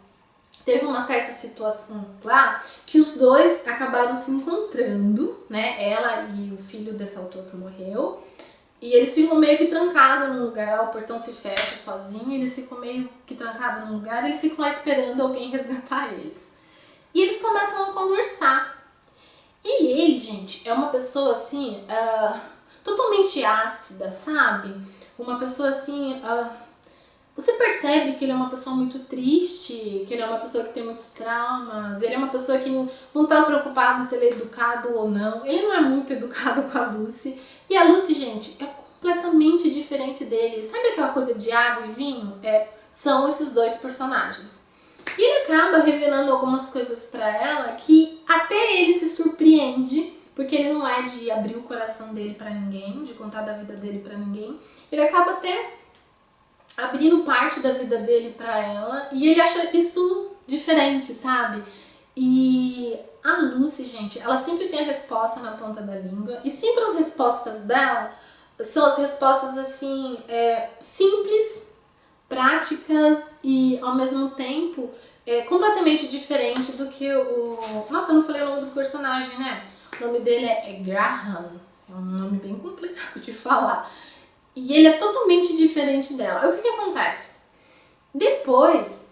teve uma certa situação lá que os dois acabaram se encontrando, né? Ela e o filho desse autor que morreu. E eles ficam meio que trancados num lugar, o portão se fecha sozinho, eles ficam meio que trancados num lugar, eles ficam lá esperando alguém resgatar eles. E eles começam a conversar. E ele, gente, é uma pessoa assim, totalmente ácida, sabe? Uma pessoa assim, Você percebe que ele é uma pessoa muito triste, que ele é uma pessoa que tem muitos traumas, ele é uma pessoa que não tá preocupado se ele é educado ou não. Ele não é muito educado com a Lucy. E a Lucy, gente, é completamente diferente dele. Sabe aquela coisa de água e vinho? São esses dois personagens. E ele acaba revelando algumas coisas pra ela que até ele se surpreende, porque ele não é de abrir o coração dele pra ninguém, de contar da vida dele pra ninguém. Ele acaba até abrindo parte da vida dele pra ela e ele acha isso diferente, sabe? E a Lucy, gente, ela sempre tem a resposta na ponta da língua e sempre as respostas dela são as respostas assim, simples, práticas e ao mesmo tempo completamente diferente do que o... Nossa, eu não falei o nome do personagem, né? O nome dele é Graham, é um nome bem complicado de falar. E ele é totalmente diferente dela. Aí o que acontece? Depois,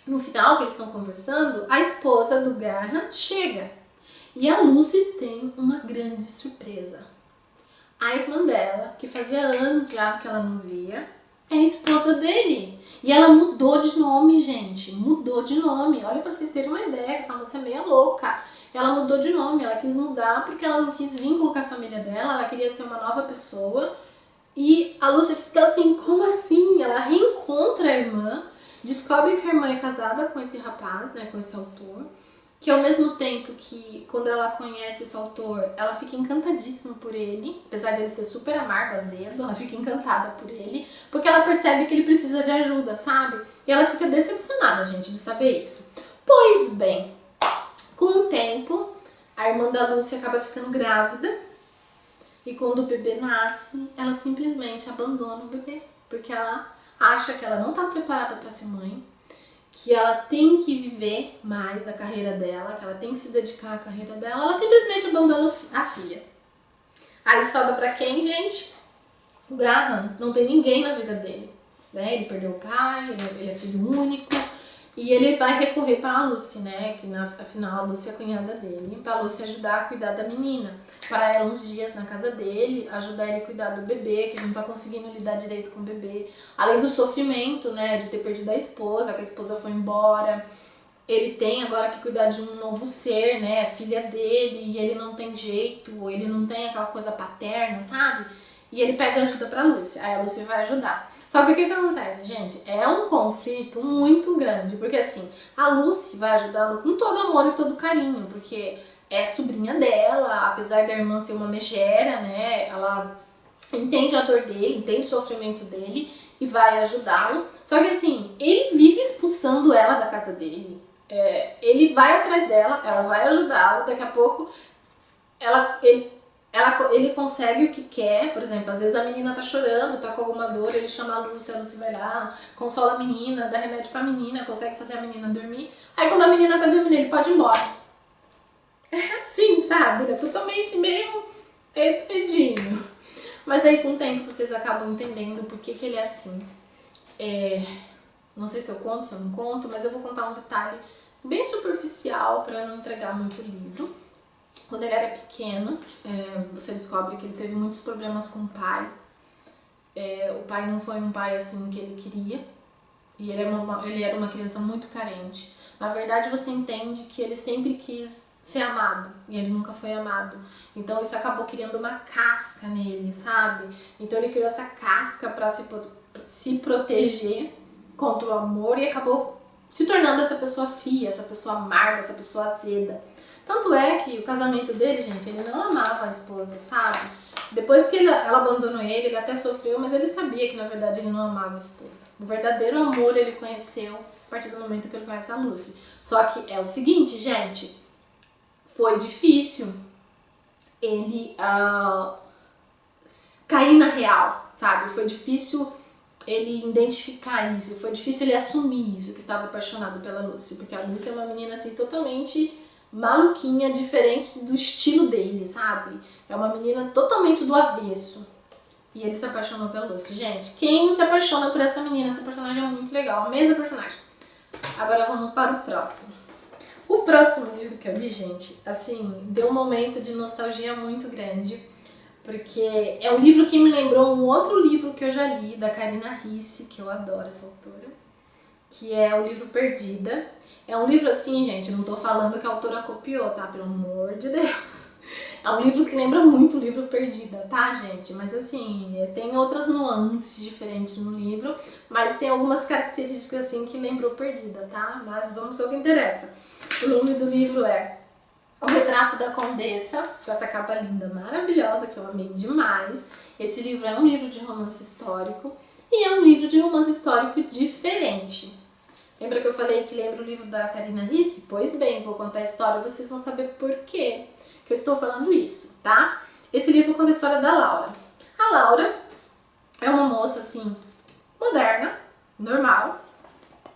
no final que eles estão conversando, a esposa do Graham chega. E a Lucy tem uma grande surpresa. A irmã dela, que fazia anos já que ela não via, é a esposa dele. E ela mudou de nome, gente. Mudou de nome. Olha pra vocês terem uma ideia, que essa moça é meio louca. Ela mudou de nome, ela quis mudar porque ela não quis vínculo com a família dela, ela queria ser uma nova pessoa. E a Lúcia fica assim, como assim? Ela reencontra a irmã, descobre que a irmã é casada com esse rapaz, né, com esse autor, que ao mesmo tempo que quando ela conhece esse autor, ela fica encantadíssima por ele, apesar dele ser super amargo, azedo, ela fica encantada por ele, porque ela percebe que ele precisa de ajuda, sabe? E ela fica decepcionada, gente, de saber isso. Pois bem, com o tempo, a irmã da Lúcia acaba ficando grávida. E quando o bebê nasce, ela simplesmente abandona o bebê, porque ela acha que ela não está preparada para ser mãe, que ela tem que viver mais a carreira dela, que ela tem que se dedicar à carreira dela, ela simplesmente abandona a filha. Aí sobra para quem, gente? O Graham. Não tem ninguém na vida dele, né? Ele perdeu o pai, ele é filho único. E ele vai recorrer para a Lucy, né? Que afinal a Lucy é a cunhada dele, para a Lucy ajudar a cuidar da menina. Para ela uns dias na casa dele, ajudar ele a cuidar do bebê, que ele não tá conseguindo lidar direito com o bebê. Além do sofrimento, né? De ter perdido a esposa, que a esposa foi embora. Ele tem agora que cuidar de um novo ser, né? Filha dele, e ele não tem jeito, ele não tem aquela coisa paterna, sabe? E ele pede ajuda pra Lucy, aí a Lucy vai ajudar. Só que o que acontece, gente? É um conflito muito grande, porque assim, a Lucy vai ajudá-lo com todo amor e todo carinho, porque é sobrinha dela, apesar da irmã ser uma megera, né? Ela entende a dor dele, entende o sofrimento dele e vai ajudá-lo. Só que assim, ele vive expulsando ela da casa dele. Ele vai atrás dela, ela vai ajudá-lo, daqui a pouco ele consegue o que quer. Por exemplo, às vezes a menina tá chorando, tá com alguma dor, ele chama a Lucy vai lá, consola a menina, dá remédio pra menina, consegue fazer a menina dormir. Aí quando a menina tá dormindo, ele pode ir embora. É assim, sabe? Ele é totalmente meio pedinho. Mas aí com o tempo vocês acabam entendendo por que ele é assim. Não sei se eu conto, se eu não conto, mas eu vou contar um detalhe bem superficial para não entregar muito o livro. Quando ele era pequeno, você descobre que ele teve muitos problemas com o pai. O pai não foi um pai assim que ele queria. E ele era uma criança muito carente. Na verdade, você entende que ele sempre quis ser amado. E ele nunca foi amado. Então isso acabou criando uma casca nele, sabe? Então ele criou essa casca para se proteger contra o amor e acabou se tornando essa pessoa fria, essa pessoa amarga, essa pessoa azeda. Tanto é que o casamento dele, gente, ele não amava a esposa, sabe? Depois que ela abandonou ele até sofreu, mas ele sabia que na verdade ele não amava a esposa. O verdadeiro amor ele conheceu a partir do momento que ele conhece a Lucy. Só que é o seguinte, gente, foi difícil ele cair na real, sabe? Foi difícil ele identificar isso, foi difícil ele assumir isso, que estava apaixonado pela Lucy, porque a Lucy é uma menina assim totalmente maluquinha, diferente do estilo dele, sabe? É uma menina totalmente do avesso. E ele se apaixonou pela Lucy. Gente, quem não se apaixona por essa menina? Essa personagem é muito legal, a mesma personagem. Agora vamos para o próximo. O próximo livro que eu li, gente, assim, deu um momento de nostalgia muito grande, porque é um livro que me lembrou um outro livro que eu já li, da Karina Ricci, que eu adoro essa autora, que é o livro Perdida. É um livro assim, gente, não tô falando que a autora copiou, tá? Pelo amor de Deus. É um livro que lembra muito o livro Perdida, tá, gente? Mas assim, tem outras nuances diferentes no livro, mas tem algumas características assim que lembrou Perdida, tá? Mas vamos ao que interessa. O nome do livro é O Retrato da Condessa, com essa capa linda, maravilhosa, que eu amei demais. Esse livro é um livro de romance histórico e é um livro de romance histórico diferente. Lembra que eu falei que lembra o livro da Karina Ricci? Pois bem, vou contar a história e vocês vão saber por quê que eu estou falando isso, tá? Esse livro conta a história da Laura. A Laura é uma moça, assim, moderna, normal,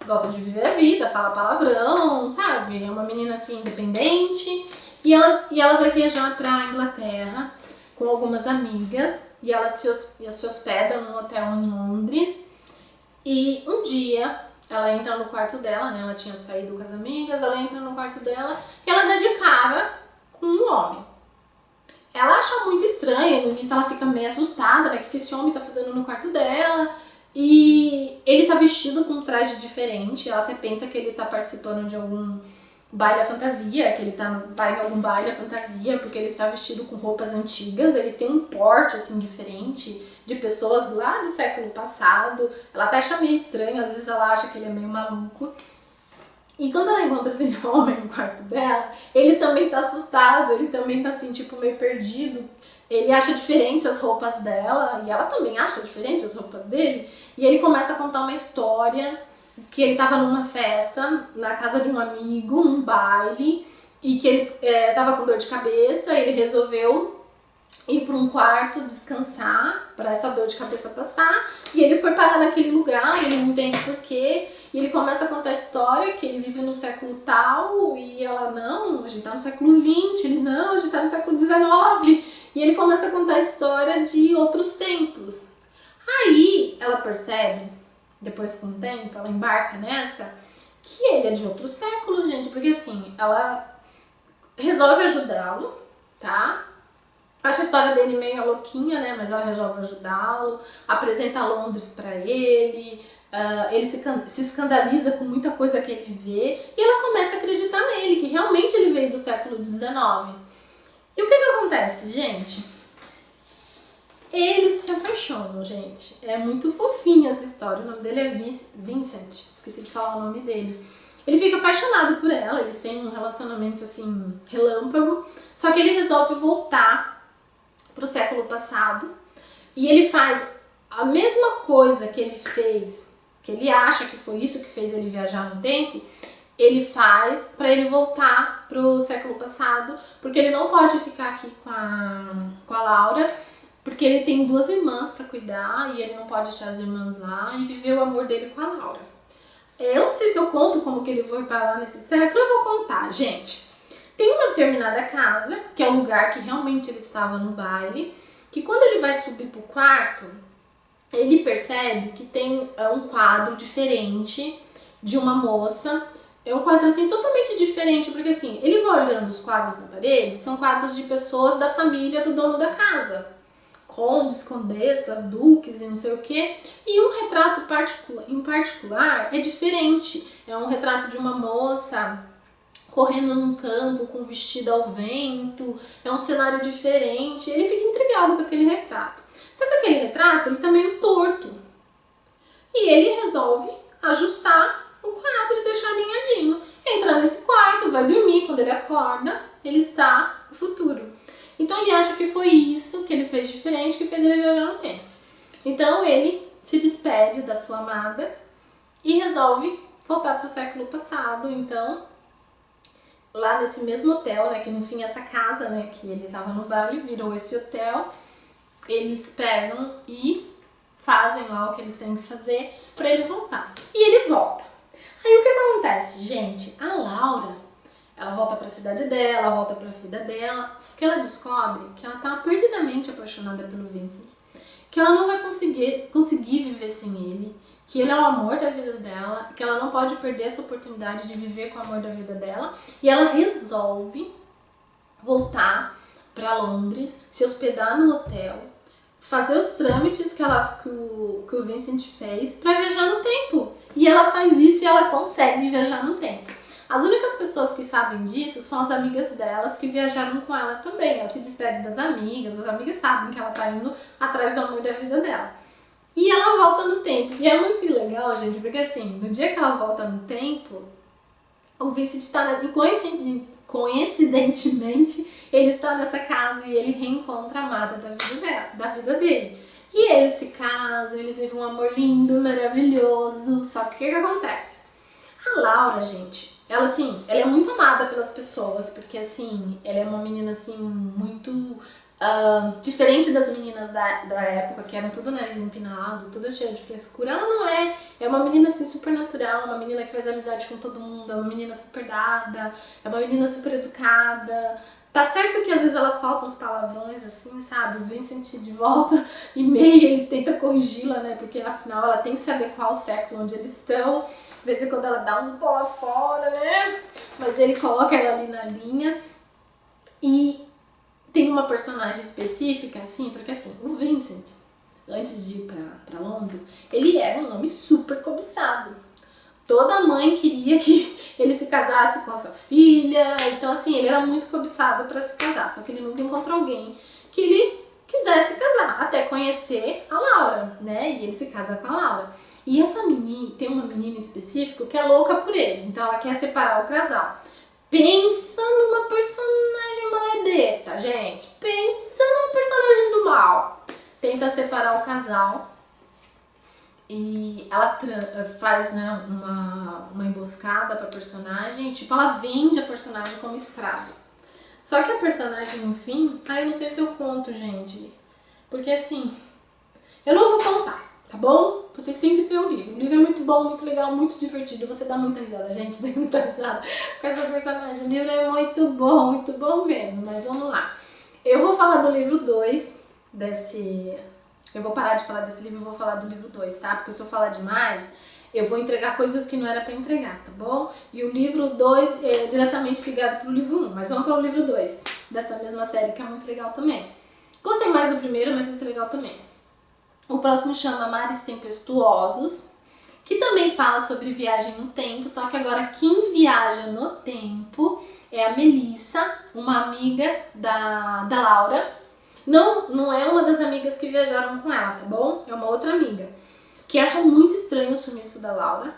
gosta de viver a vida, fala palavrão, sabe? É uma menina, assim, independente. E ela vai viajar pra Inglaterra com algumas amigas e ela se hospeda num hotel em Londres. E um dia ela entra no quarto dela, né? Ela tinha saído com as amigas, ela entra no quarto dela e ela dá de cara com um homem. Ela acha muito estranho, no início ela fica meio assustada, né? O que esse homem tá fazendo no quarto dela? E ele tá vestido com um traje diferente, ela até pensa que ele tá participando de algum baile à fantasia, que ele vai em algum baile à fantasia, porque ele está vestido com roupas antigas, ele tem um porte, assim, diferente de pessoas lá do século passado. Ela até acha meio estranho, às vezes ela acha que ele é meio maluco. E quando ela encontra esse homem no quarto dela, ele também tá assustado, ele também tá assim, tipo, meio perdido. Ele acha diferente as roupas dela, e ela também acha diferente as roupas dele. E ele começa a contar uma história que ele tava numa festa, na casa de um amigo, num baile, e que ele tava com dor de cabeça, ele resolveu ir para um quarto descansar, para essa dor de cabeça passar, e ele foi parar naquele lugar, ele não entende porquê, e ele começa a contar a história que ele vive no século tal, e ela, não, a gente tá no século XX, ele, não, a gente tá no século XIX, e ele começa a contar a história de outros tempos. Aí ela percebe, depois com o tempo, ela embarca nessa, que ele é de outro século, gente, porque assim, ela resolve ajudá-lo, tá? Acha a história dele meio louquinha, né? Mas ela resolve ajudá-lo, apresenta Londres pra ele, ele se escandaliza com muita coisa que ele vê e ela começa a acreditar nele, que realmente ele veio do século XIX. E o que acontece, gente? Eles se apaixonam, gente. É muito fofinha essa história. O nome dele é Vincent. Esqueci de falar o nome dele. Ele fica apaixonado por ela, eles têm um relacionamento assim, relâmpago. Só que ele resolve voltar pro século passado e ele faz a mesma coisa que ele fez, que ele acha que foi isso que fez ele viajar no tempo, ele faz pra ele voltar pro século passado, porque ele não pode ficar aqui com a Laura, porque ele tem 2 irmãs pra cuidar e ele não pode deixar as irmãs lá e viver o amor dele com a Laura. Eu não sei se eu conto como que ele foi parar nesse século, eu vou contar, gente. Tem uma determinada casa, que é o lugar que realmente ele estava no baile, que quando ele vai subir pro quarto, ele percebe que tem um quadro diferente de uma moça. É um quadro assim totalmente diferente, porque assim, ele vai olhando os quadros na parede, são quadros de pessoas da família do dono da casa. Condes, condessas, duques e não sei o que. E um retrato em particular é diferente. É um retrato de uma moça correndo num campo com o vestido ao vento, é um cenário diferente, ele fica intrigado com aquele retrato. Só que aquele retrato, ele tá meio torto. E ele resolve ajustar o quadro e deixar alinhadinho. Entra nesse quarto, vai dormir, quando ele acorda, ele está no futuro. Então ele acha que foi isso que ele fez diferente, que fez ele viajar no tempo. Então ele se despede da sua amada e resolve voltar pro século passado, então lá nesse mesmo hotel, né, que no fim essa casa, né, que ele tava no baile, virou esse hotel, eles pegam e fazem lá o que eles têm que fazer pra ele voltar. E ele volta. Aí o que acontece, gente? A Laura, ela volta pra cidade dela, volta pra vida dela, só que ela descobre que ela tá perdidamente apaixonada pelo Vincent, que ela não vai conseguir viver sem ele, que ele é o amor da vida dela, que ela não pode perder essa oportunidade de viver com o amor da vida dela, e ela resolve voltar para Londres, se hospedar no hotel, fazer os trâmites que o Vincent fez para viajar no tempo. E ela faz isso e ela consegue viajar no tempo. As únicas pessoas que sabem disso são as amigas delas que viajaram com ela também. Ela se despede das amigas, as amigas sabem que ela tá indo atrás do amor da vida dela. E ela volta no tempo. E é muito legal, gente, porque assim, no dia que ela volta no tempo, o Vincent tá coincidentemente, ele está nessa casa e ele reencontra a amada da vida dele. E eles se casam, eles vivem um amor lindo, maravilhoso. Só que o que acontece? A Laura, gente, ela assim, ela é muito amada pelas pessoas, porque assim, ela é uma menina assim, muito diferente das meninas da época, que eram tudo nariz empinado, tudo cheio de frescura. Ela não é, é uma menina assim super natural, uma menina que faz amizade com todo mundo, é uma menina super dada, é uma menina super educada. Tá certo que às vezes ela solta uns palavrões assim, sabe? O Vincent de volta e meia, ele tenta corrigi-la, né? Porque afinal ela tem que se adequar ao século onde eles estão. De vez em quando ela dá uns bola fora, né? Mas ele coloca ela ali na linha. E tem uma personagem específica, assim, porque assim, o Vincent, antes de ir pra Londres, ele era um homem super cobiçado. Toda mãe queria que ele se casasse com a sua filha, então assim, ele era muito cobiçado para se casar, só que ele nunca encontrou alguém que ele quisesse casar, até conhecer a Laura, né? E ele se casa com a Laura. E essa menina, tem uma menina específica que é louca por ele, então ela quer separar o casal. Pensa numa personagem maledeta, gente. Pensa numa personagem do mal. Tenta separar o casal. E ela faz, né, uma emboscada pra personagem. Tipo, ela vende a personagem como escrava. Só que a personagem, no fim... eu não sei se eu conto, gente. Porque assim... eu não vou contar, tá bom? Vocês têm que ter o livro. O livro é muito bom, muito legal, muito divertido. Você dá muita risada, gente. Dá muita risada com essa personagem. O livro é muito bom mesmo. Mas vamos lá. Eu vou falar do livro 2 desse... Eu vou parar de falar desse livro e vou falar do livro 2, tá? Porque se eu falar demais, eu vou entregar coisas que não era pra entregar, tá bom? E o livro 2 é diretamente ligado pro livro 1. Mas vamos para o livro 2 dessa mesma série, que é muito legal também. Gostei mais do primeiro, mas esse é legal também. O próximo chama Mares Tempestuosos, que também fala sobre viagem no tempo, só que agora quem viaja no tempo é a Melissa, uma amiga da Laura. Não é uma das amigas que viajaram com ela, tá bom? É uma outra amiga, que acha muito estranho o sumiço da Laura.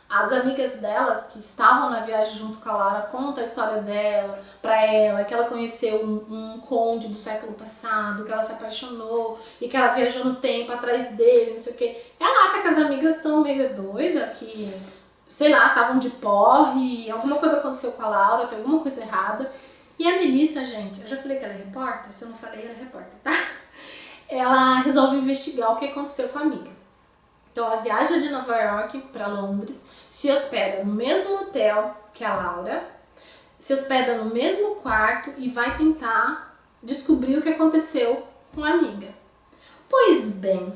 As amigas delas, que estavam na viagem junto com a Laura, contam a história dela pra ela, que ela conheceu um conde do século passado, que ela se apaixonou e que ela viajou no tempo atrás dele, não sei o quê. Ela acha que as amigas estão meio doidas, que, sei lá, estavam de porre, alguma coisa aconteceu com a Laura, tem alguma coisa errada. E a Melissa, gente, eu já falei que ela é repórter? Se eu não falei, ela é repórter, tá? Ela resolve investigar o que aconteceu com a amiga. Então ela viaja de Nova York para Londres, se hospeda no mesmo hotel que a Laura, se hospeda no mesmo quarto e vai tentar descobrir o que aconteceu com a amiga. Pois bem,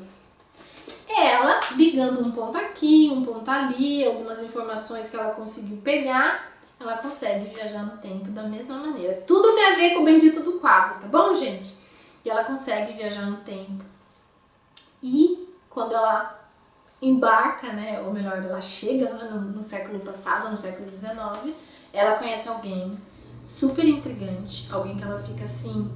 ela, ligando um ponto aqui, um ponto ali, algumas informações que ela conseguiu pegar, ela consegue viajar no tempo da mesma maneira. Tudo tem a ver com o bendito do quadro, tá bom, gente? E ela consegue viajar no tempo. E quando ela embarca, né, ou melhor, ela chega lá no século passado, no século XIX, ela conhece alguém super intrigante, alguém que ela fica assim,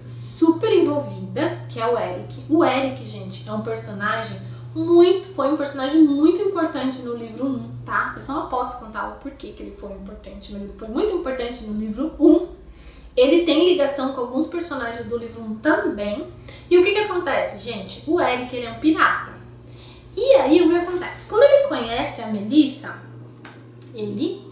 super envolvida, que é o Eric. O Eric, gente, é um personagem foi um personagem muito importante no livro 1, tá? Eu só não posso contar o porquê que ele foi importante, mas ele foi muito importante no livro 1. Ele tem ligação com alguns personagens do livro 1 também. E o que acontece, gente? O Eric, ele é um pirata. E aí, o que acontece? Quando ele conhece a Melissa, ele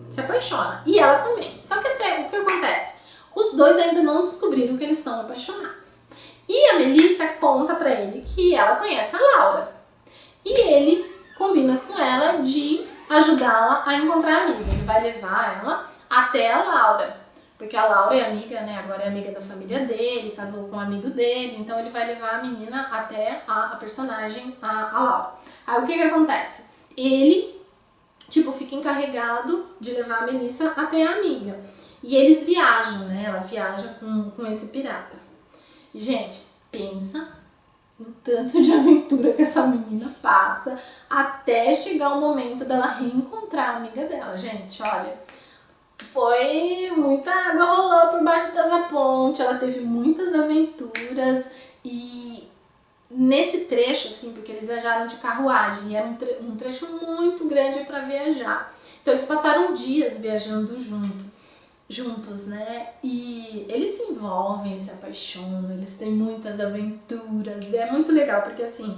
se apaixona. E ela também. Só que até o que acontece? Os dois ainda não descobriram que eles estão apaixonados. E a Melissa conta pra ele que ela conhece a Laura. E ele combina com ela de ajudá-la a encontrar a amiga. Ele vai levar ela até a Laura. Porque a Laura é amiga, né? Agora é amiga da família dele, casou com um amigo dele. Então ele vai levar a menina até a personagem, a Laura. Aí o que acontece? Ele, fica encarregado de levar a Melissa até a amiga. E eles viajam, né? Ela viaja com esse pirata. E, gente, pensa no tanto de aventura que essa menina passa até chegar o momento dela reencontrar a amiga dela. Gente, olha, foi muita água rolou por baixo dessa ponte, ela teve muitas aventuras e nesse trecho, assim, porque eles viajaram de carruagem, e era um trecho muito grande para viajar. Então eles passaram dias viajando juntos, né? E eles se envolvem, eles se apaixonam, eles têm muitas aventuras. É muito legal, porque assim,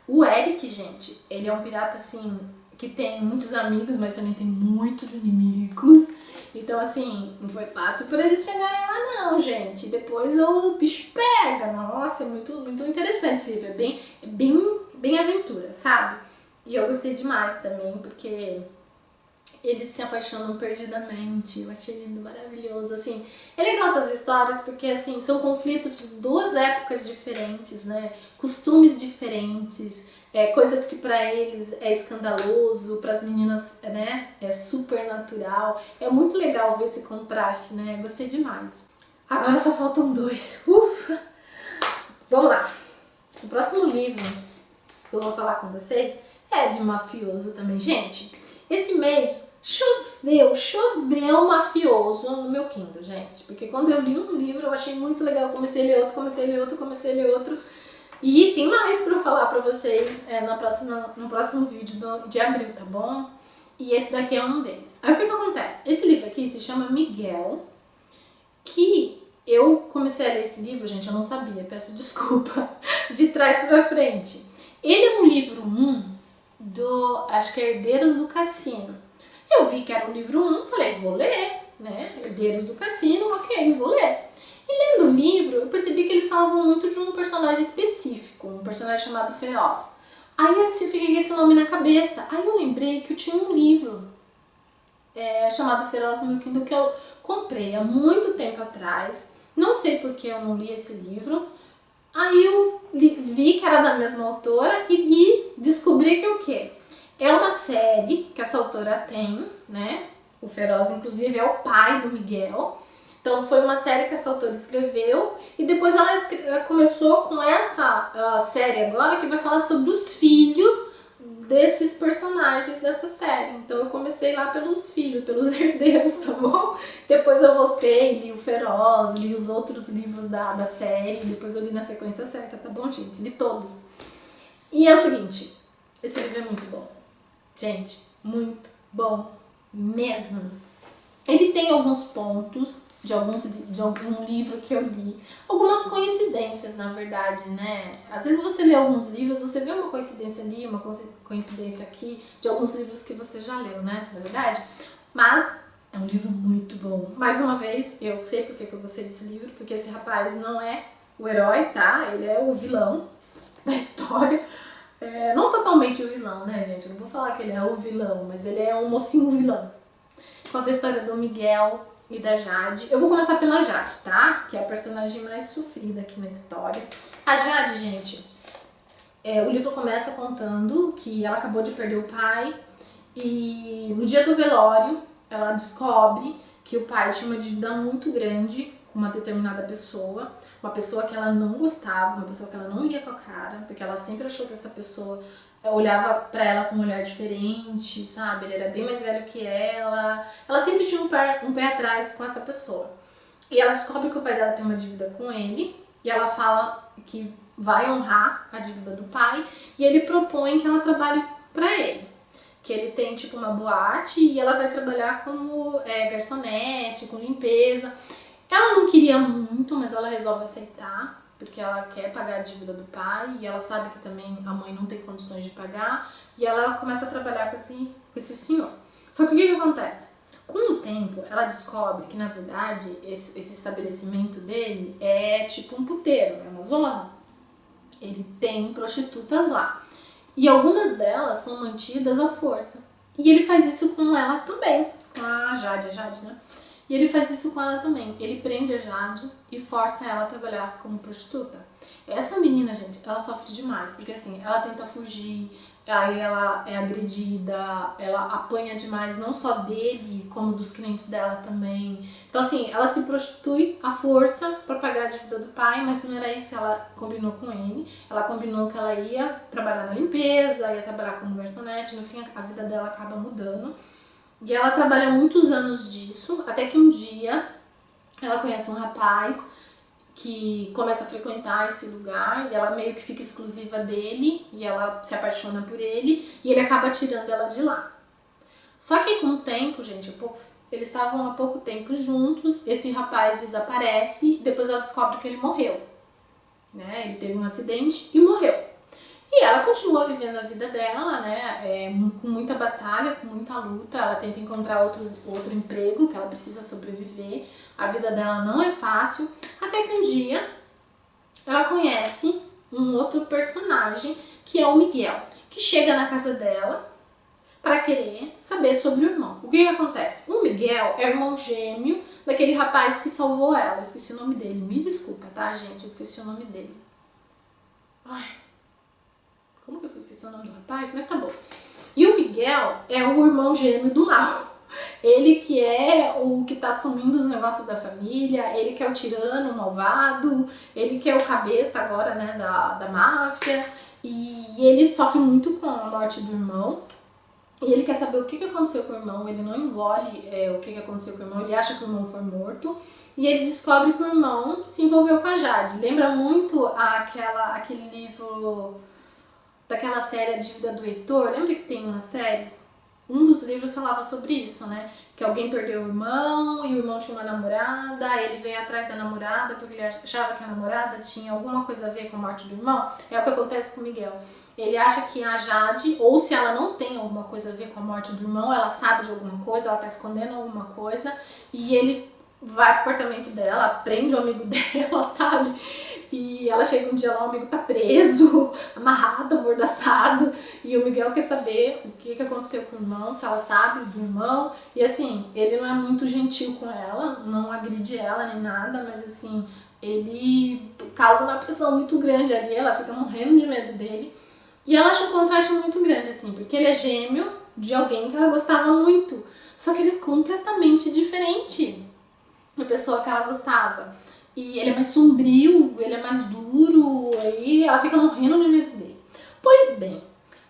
o Eric, gente, ele é um pirata assim que tem muitos amigos, mas também tem muitos inimigos. Então, assim, não foi fácil para eles chegarem lá não, gente. Depois o bicho pega. Nossa, é muito, muito interessante esse livro. Bem aventura, sabe? E eu gostei demais também, porque eles se apaixonam perdidamente. Eu achei lindo, maravilhoso. Assim, é legal essas histórias porque assim, são conflitos de duas épocas diferentes, né? Costumes diferentes, coisas que pra eles é escandaloso, pras meninas, né, é super natural. É muito legal ver esse contraste, né? Gostei demais. Agora só faltam 2. Ufa! Vamos lá. O próximo livro que eu vou falar com vocês é de mafioso também. Gente, esse mês choveu mafioso no meu Kindle, gente. Porque quando eu li um livro eu achei muito legal, comecei a ler outro. E tem mais pra eu falar pra vocês no próximo vídeo de abril, tá bom? E esse daqui é um deles. Aí o que acontece? Esse livro aqui se chama Miguel, que eu comecei a ler esse livro, gente, eu não sabia, peço desculpa, de trás pra frente. Ele é um livro 1 acho que é Herdeiros do Cassino. Eu vi que era o livro 1, falei, vou ler, né? Herdeiros do Cassino, ok, vou ler. E lendo o livro, eu percebi que eles falavam muito de um personagem específico, um personagem chamado Feroz. Aí eu fiquei com esse nome na cabeça. Aí eu lembrei que eu tinha um livro chamado Feroz no meu Kindle que eu comprei há muito tempo atrás. Não sei porque eu não li esse livro. Aí eu vi que era da mesma autora e descobri que o quê? É uma série que essa autora tem, né? O Feroz, inclusive, é o pai do Miguel. Então foi uma série que essa autora escreveu e depois ela começou com essa série agora que vai falar sobre os filhos desses personagens dessa série. Então eu comecei lá pelos filhos, pelos herdeiros, tá bom? Depois eu voltei, li o Feroz, li os outros livros da série, depois eu li na sequência certa, tá bom, gente? Li todos. E é o seguinte, esse livro é muito bom. Gente, muito bom mesmo. Ele tem alguns pontos de algum livro que eu li. Algumas coincidências, na verdade, né? Às vezes você lê alguns livros, você vê uma coincidência ali, uma coincidência aqui, de alguns livros que você já leu, né? Na verdade. Mas é um livro muito bom. Mais uma vez, eu sei porque que eu gostei desse livro, porque esse rapaz não é o herói, tá? Ele é o vilão da história. Não totalmente o vilão, né, gente? Eu não vou falar que ele é o vilão, mas ele é um mocinho vilão. Conta a história do Miguel e da Jade. Eu vou começar pela Jade, tá? Que é a personagem mais sofrida aqui na história. A Jade, gente, o livro começa contando que ela acabou de perder o pai e no dia do velório ela descobre que o pai tinha uma dívida muito grande com uma determinada pessoa, uma pessoa que ela não gostava, uma pessoa que ela não ia com a cara, porque ela sempre achou que essa pessoa olhava pra ela com um olhar diferente, sabe? Ele era bem mais velho que ela. Ela sempre tinha um pé atrás com essa pessoa. E ela descobre que o pai dela tem uma dívida com ele, e ela fala que vai honrar a dívida do pai, e ele propõe que ela trabalhe pra ele. Que ele tem tipo uma boate e ela vai trabalhar como garçonete, com limpeza. Ela não queria muito, mas ela resolve aceitar, porque ela quer pagar a dívida do pai e ela sabe que também a mãe não tem condições de pagar, e ela começa a trabalhar com esse senhor. Só que o que acontece? Com o tempo, ela descobre que, na verdade, esse estabelecimento dele é tipo um puteiro, é uma zona. Ele tem prostitutas lá. E algumas delas são mantidas à força. E ele faz isso com ela também, com a Jade, né? E ele faz isso com ela também. Ele prende a Jade e força ela a trabalhar como prostituta. Essa menina, gente, ela sofre demais, porque assim, ela tenta fugir, aí ela é agredida, ela apanha demais, não só dele, como dos clientes dela também. Então assim, ela se prostitui à força para pagar a dívida do pai, mas não era isso que ela combinou com ele. Ela combinou que ela ia trabalhar na limpeza, ia trabalhar como garçonete, no fim a vida dela acaba mudando. E ela trabalha muitos anos disso, até que um dia ela conhece um rapaz que começa a frequentar esse lugar e ela meio que fica exclusiva dele e ela se apaixona por ele e ele acaba tirando ela de lá. Só que com o tempo, gente, eles estavam há pouco tempo juntos, esse rapaz desaparece e depois ela descobre que ele morreu, né? Ele teve um acidente e morreu. E ela continua vivendo a vida dela, né? Com muita batalha, com muita luta. Ela tenta encontrar outro emprego, que ela precisa sobreviver. A vida dela não é fácil. Até que um dia ela conhece um outro personagem, que é o Miguel, que chega na casa dela para querer saber sobre o irmão. O que acontece? O Miguel é irmão gêmeo daquele rapaz que salvou ela. Eu esqueci o nome dele. Me desculpa, tá, gente? Eu esqueci o nome dele. Ai... Como que eu fui esquecer o nome do rapaz? Mas tá bom. E o Miguel é o irmão gêmeo do mal. Ele que é o que tá assumindo os negócios da família, ele que é o tirano, o malvado, ele que é o cabeça agora, né, da máfia. E ele sofre muito com a morte do irmão. E ele quer saber o que aconteceu com o irmão, ele não engole o que aconteceu com o irmão, ele acha que o irmão foi morto. E ele descobre que o irmão se envolveu com a Jade. Lembra muito aquele livro... daquela série A Dívida do Heitor, lembra que tem uma série? Um dos livros falava sobre isso, né? Que alguém perdeu o irmão e o irmão tinha uma namorada, ele veio atrás da namorada porque ele achava que a namorada tinha alguma coisa a ver com a morte do irmão. É o que acontece com o Miguel. Ele acha que a Jade, ou se ela não tem alguma coisa a ver com a morte do irmão, ela sabe de alguma coisa, ela tá escondendo alguma coisa, e ele vai pro apartamento dela, prende o amigo dela, sabe? E ela chega um dia lá, o amigo tá preso, amarrado, amordaçado, e o Miguel quer saber o que aconteceu com o irmão, se ela sabe do irmão. E assim, ele não é muito gentil com ela, não agride ela nem nada, mas assim, ele causa uma pressão muito grande ali, ela fica morrendo de medo dele. E ela acha um contraste muito grande, assim, porque ele é gêmeo de alguém que ela gostava muito, só que ele é completamente diferente da pessoa que ela gostava. E ele é mais sombrio, ele é mais duro, aí ela fica morrendo de medo dele. Pois bem,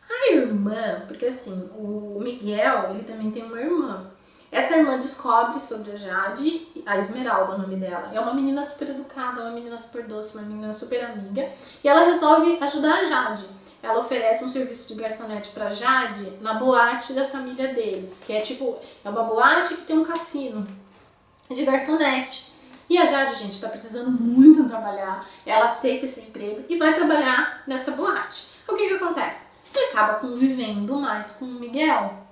a irmã, porque assim, o Miguel, ele também tem uma irmã. Essa irmã descobre sobre a Jade, a Esmeralda é o nome dela. É uma menina super educada, uma menina super doce, uma menina super amiga. E ela resolve ajudar a Jade. Ela oferece um serviço de garçonete pra Jade na boate da família deles. Que é tipo, é uma boate que tem um cassino de garçonete. E a Jade, gente, tá precisando muito trabalhar. Ela aceita esse emprego e vai trabalhar nessa boate. O que acontece? Ele acaba convivendo mais com o Miguel.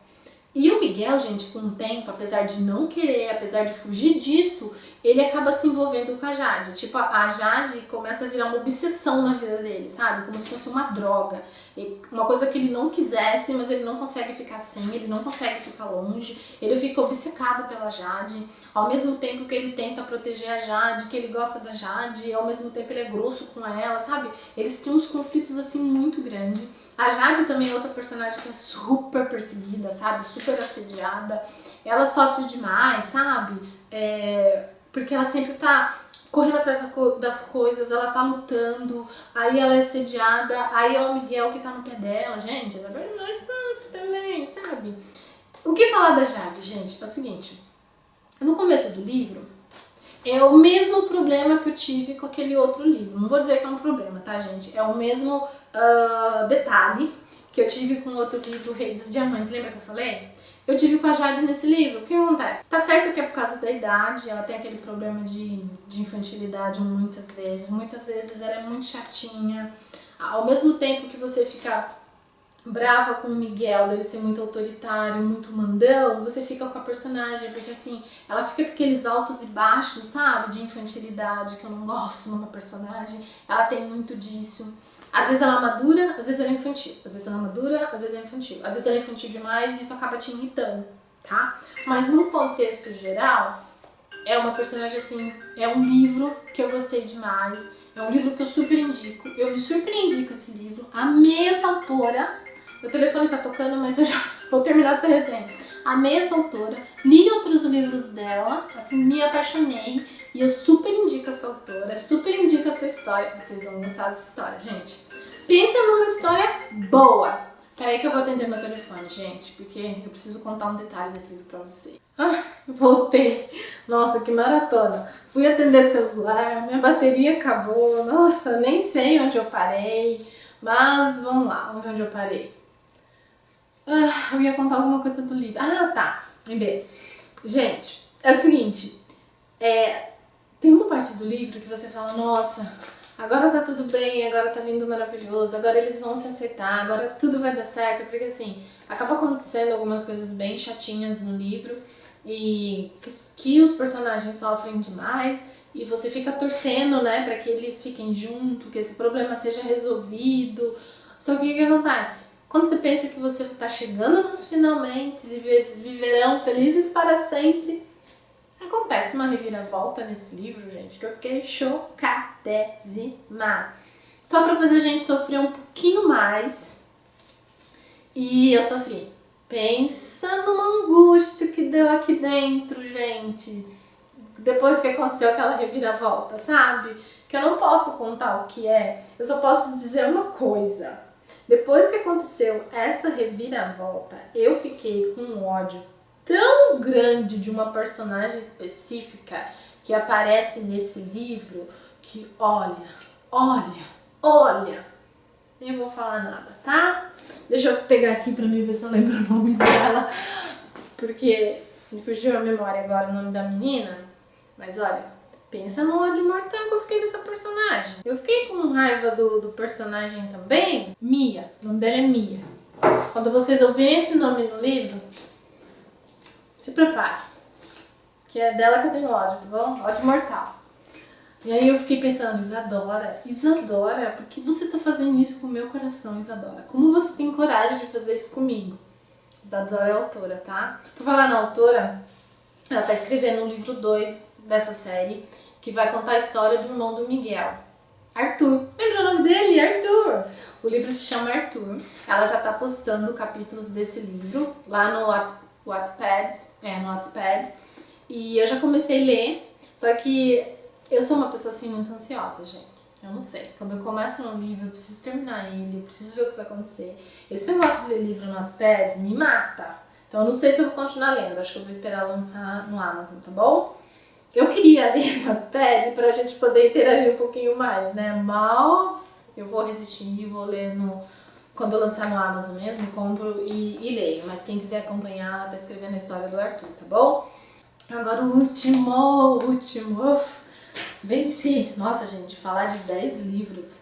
E o Miguel, gente, com o tempo, apesar de não querer, apesar de fugir disso, ele acaba se envolvendo com a Jade. Tipo, a Jade começa a virar uma obsessão na vida dele, sabe? Como se fosse uma droga. Uma coisa que ele não quisesse, mas ele não consegue ficar sem, ele não consegue ficar longe. Ele fica obcecado pela Jade. Ao mesmo tempo que ele tenta proteger a Jade, que ele gosta da Jade, ao mesmo tempo ele é grosso com ela, sabe? Eles têm uns conflitos, assim, muito grandes. A Jade também é outra personagem que é super perseguida, sabe? Super assediada. Ela sofre demais, sabe? Porque ela sempre tá correndo atrás das coisas, ela tá lutando, aí ela é assediada, aí é o Miguel que tá no pé dela. Gente, ela sofre também, sabe? O que falar da Jade, gente? É o seguinte. No começo do livro, é o mesmo problema que eu tive com aquele outro livro. Não vou dizer que é um problema, tá, gente? É o mesmo detalhe que eu tive com o outro livro, O Rei dos Diamantes. Lembra que eu falei? Eu tive com a Jade nesse livro. O que acontece? Tá certo que é por causa da idade, ela tem aquele problema de infantilidade muitas vezes. Muitas vezes ela é muito chatinha. Ao mesmo tempo que você fica brava com o Miguel, dele ser muito autoritário, muito mandão, você fica com a personagem, porque assim, ela fica com aqueles altos e baixos, sabe, de infantilidade, que eu não gosto numa personagem. Ela tem muito disso. Às vezes ela é madura, às vezes ela é infantil. Às vezes ela é madura, às vezes ela é infantil. Às vezes ela é infantil demais e isso acaba te irritando, tá? Mas no contexto geral, é uma personagem assim, é um livro que eu gostei demais. É um livro que eu super indico. Eu me surpreendi com esse livro. Amei essa autora. Meu telefone tá tocando, mas eu já vou terminar essa resenha. Amei essa autora, li outros livros dela, assim, me apaixonei. E eu super indico essa autora, super indico essa história. Vocês vão gostar dessa história, gente. Pensa numa história boa. Peraí que eu vou atender meu telefone, gente, porque eu preciso contar um detalhe desse livro pra vocês. Voltei. Nossa, que maratona. Fui atender celular, minha bateria acabou. Nossa, nem sei onde eu parei. Mas vamos lá, vamos ver onde eu parei. Eu ia contar alguma coisa do livro. Tá. Lembrei. Gente, é o seguinte. Tem uma parte do livro que você fala, nossa, agora tá tudo bem, agora tá lindo, maravilhoso, agora eles vão se acertar, agora tudo vai dar certo, porque assim, acaba acontecendo algumas coisas bem chatinhas no livro e que os personagens sofrem demais e você fica torcendo, né, pra que eles fiquem juntos, que esse problema seja resolvido. Só que o que acontece? Quando você pensa que você tá chegando nos finalmente e viverão felizes para sempre, acontece uma reviravolta nesse livro, gente, que eu fiquei chocadésima. Só pra fazer a gente sofrer um pouquinho mais. E eu sofri. Pensa numa angústia que deu aqui dentro, gente. Depois que aconteceu aquela reviravolta, sabe? Que eu não posso contar o que é. Eu só posso dizer uma coisa. Depois que aconteceu essa reviravolta, eu fiquei com um ódio tão grande de uma personagem específica que aparece nesse livro que olha, nem vou falar nada, tá? Deixa eu pegar aqui pra mim ver se eu lembro o nome dela, porque me fugiu a memória agora o nome da menina, mas olha, pensa no ódio mortal que eu fiquei dessa personagem. Eu fiquei com raiva do personagem também, Mia, o nome dela é Mia. Quando vocês ouvirem esse nome no livro, se prepare, que é dela que eu tenho ódio, tá bom? Ódio mortal. E aí eu fiquei pensando, Isadora, por que você tá fazendo isso com o meu coração, Isadora? Como você tem coragem de fazer isso comigo? Isadora é a autora, tá? Por falar na autora, ela tá escrevendo o livro 2 dessa série, que vai contar a história do irmão do Miguel, Arthur. Lembra o nome dele? Arthur. O livro se chama Arthur. Ela já tá postando capítulos desse livro lá no Wattpad, no Wattpad, e eu já comecei a ler, só que eu sou uma pessoa assim muito ansiosa, gente. Eu não sei, quando eu começo um livro, eu preciso terminar ele, eu preciso ver o que vai acontecer. Esse negócio de ler livro no Wattpad me mata, então eu não sei se eu vou continuar lendo, acho que eu vou esperar lançar no Amazon, tá bom? Eu queria ler no Wattpad pra gente poder interagir um pouquinho mais, né, mas eu vou resistir e vou ler quando eu lançar no Amazon mesmo, compro e leio. Mas quem quiser acompanhar, ela tá escrevendo a história do Arthur, tá bom? Agora o último. Venci! Nossa, gente, falar de 10 livros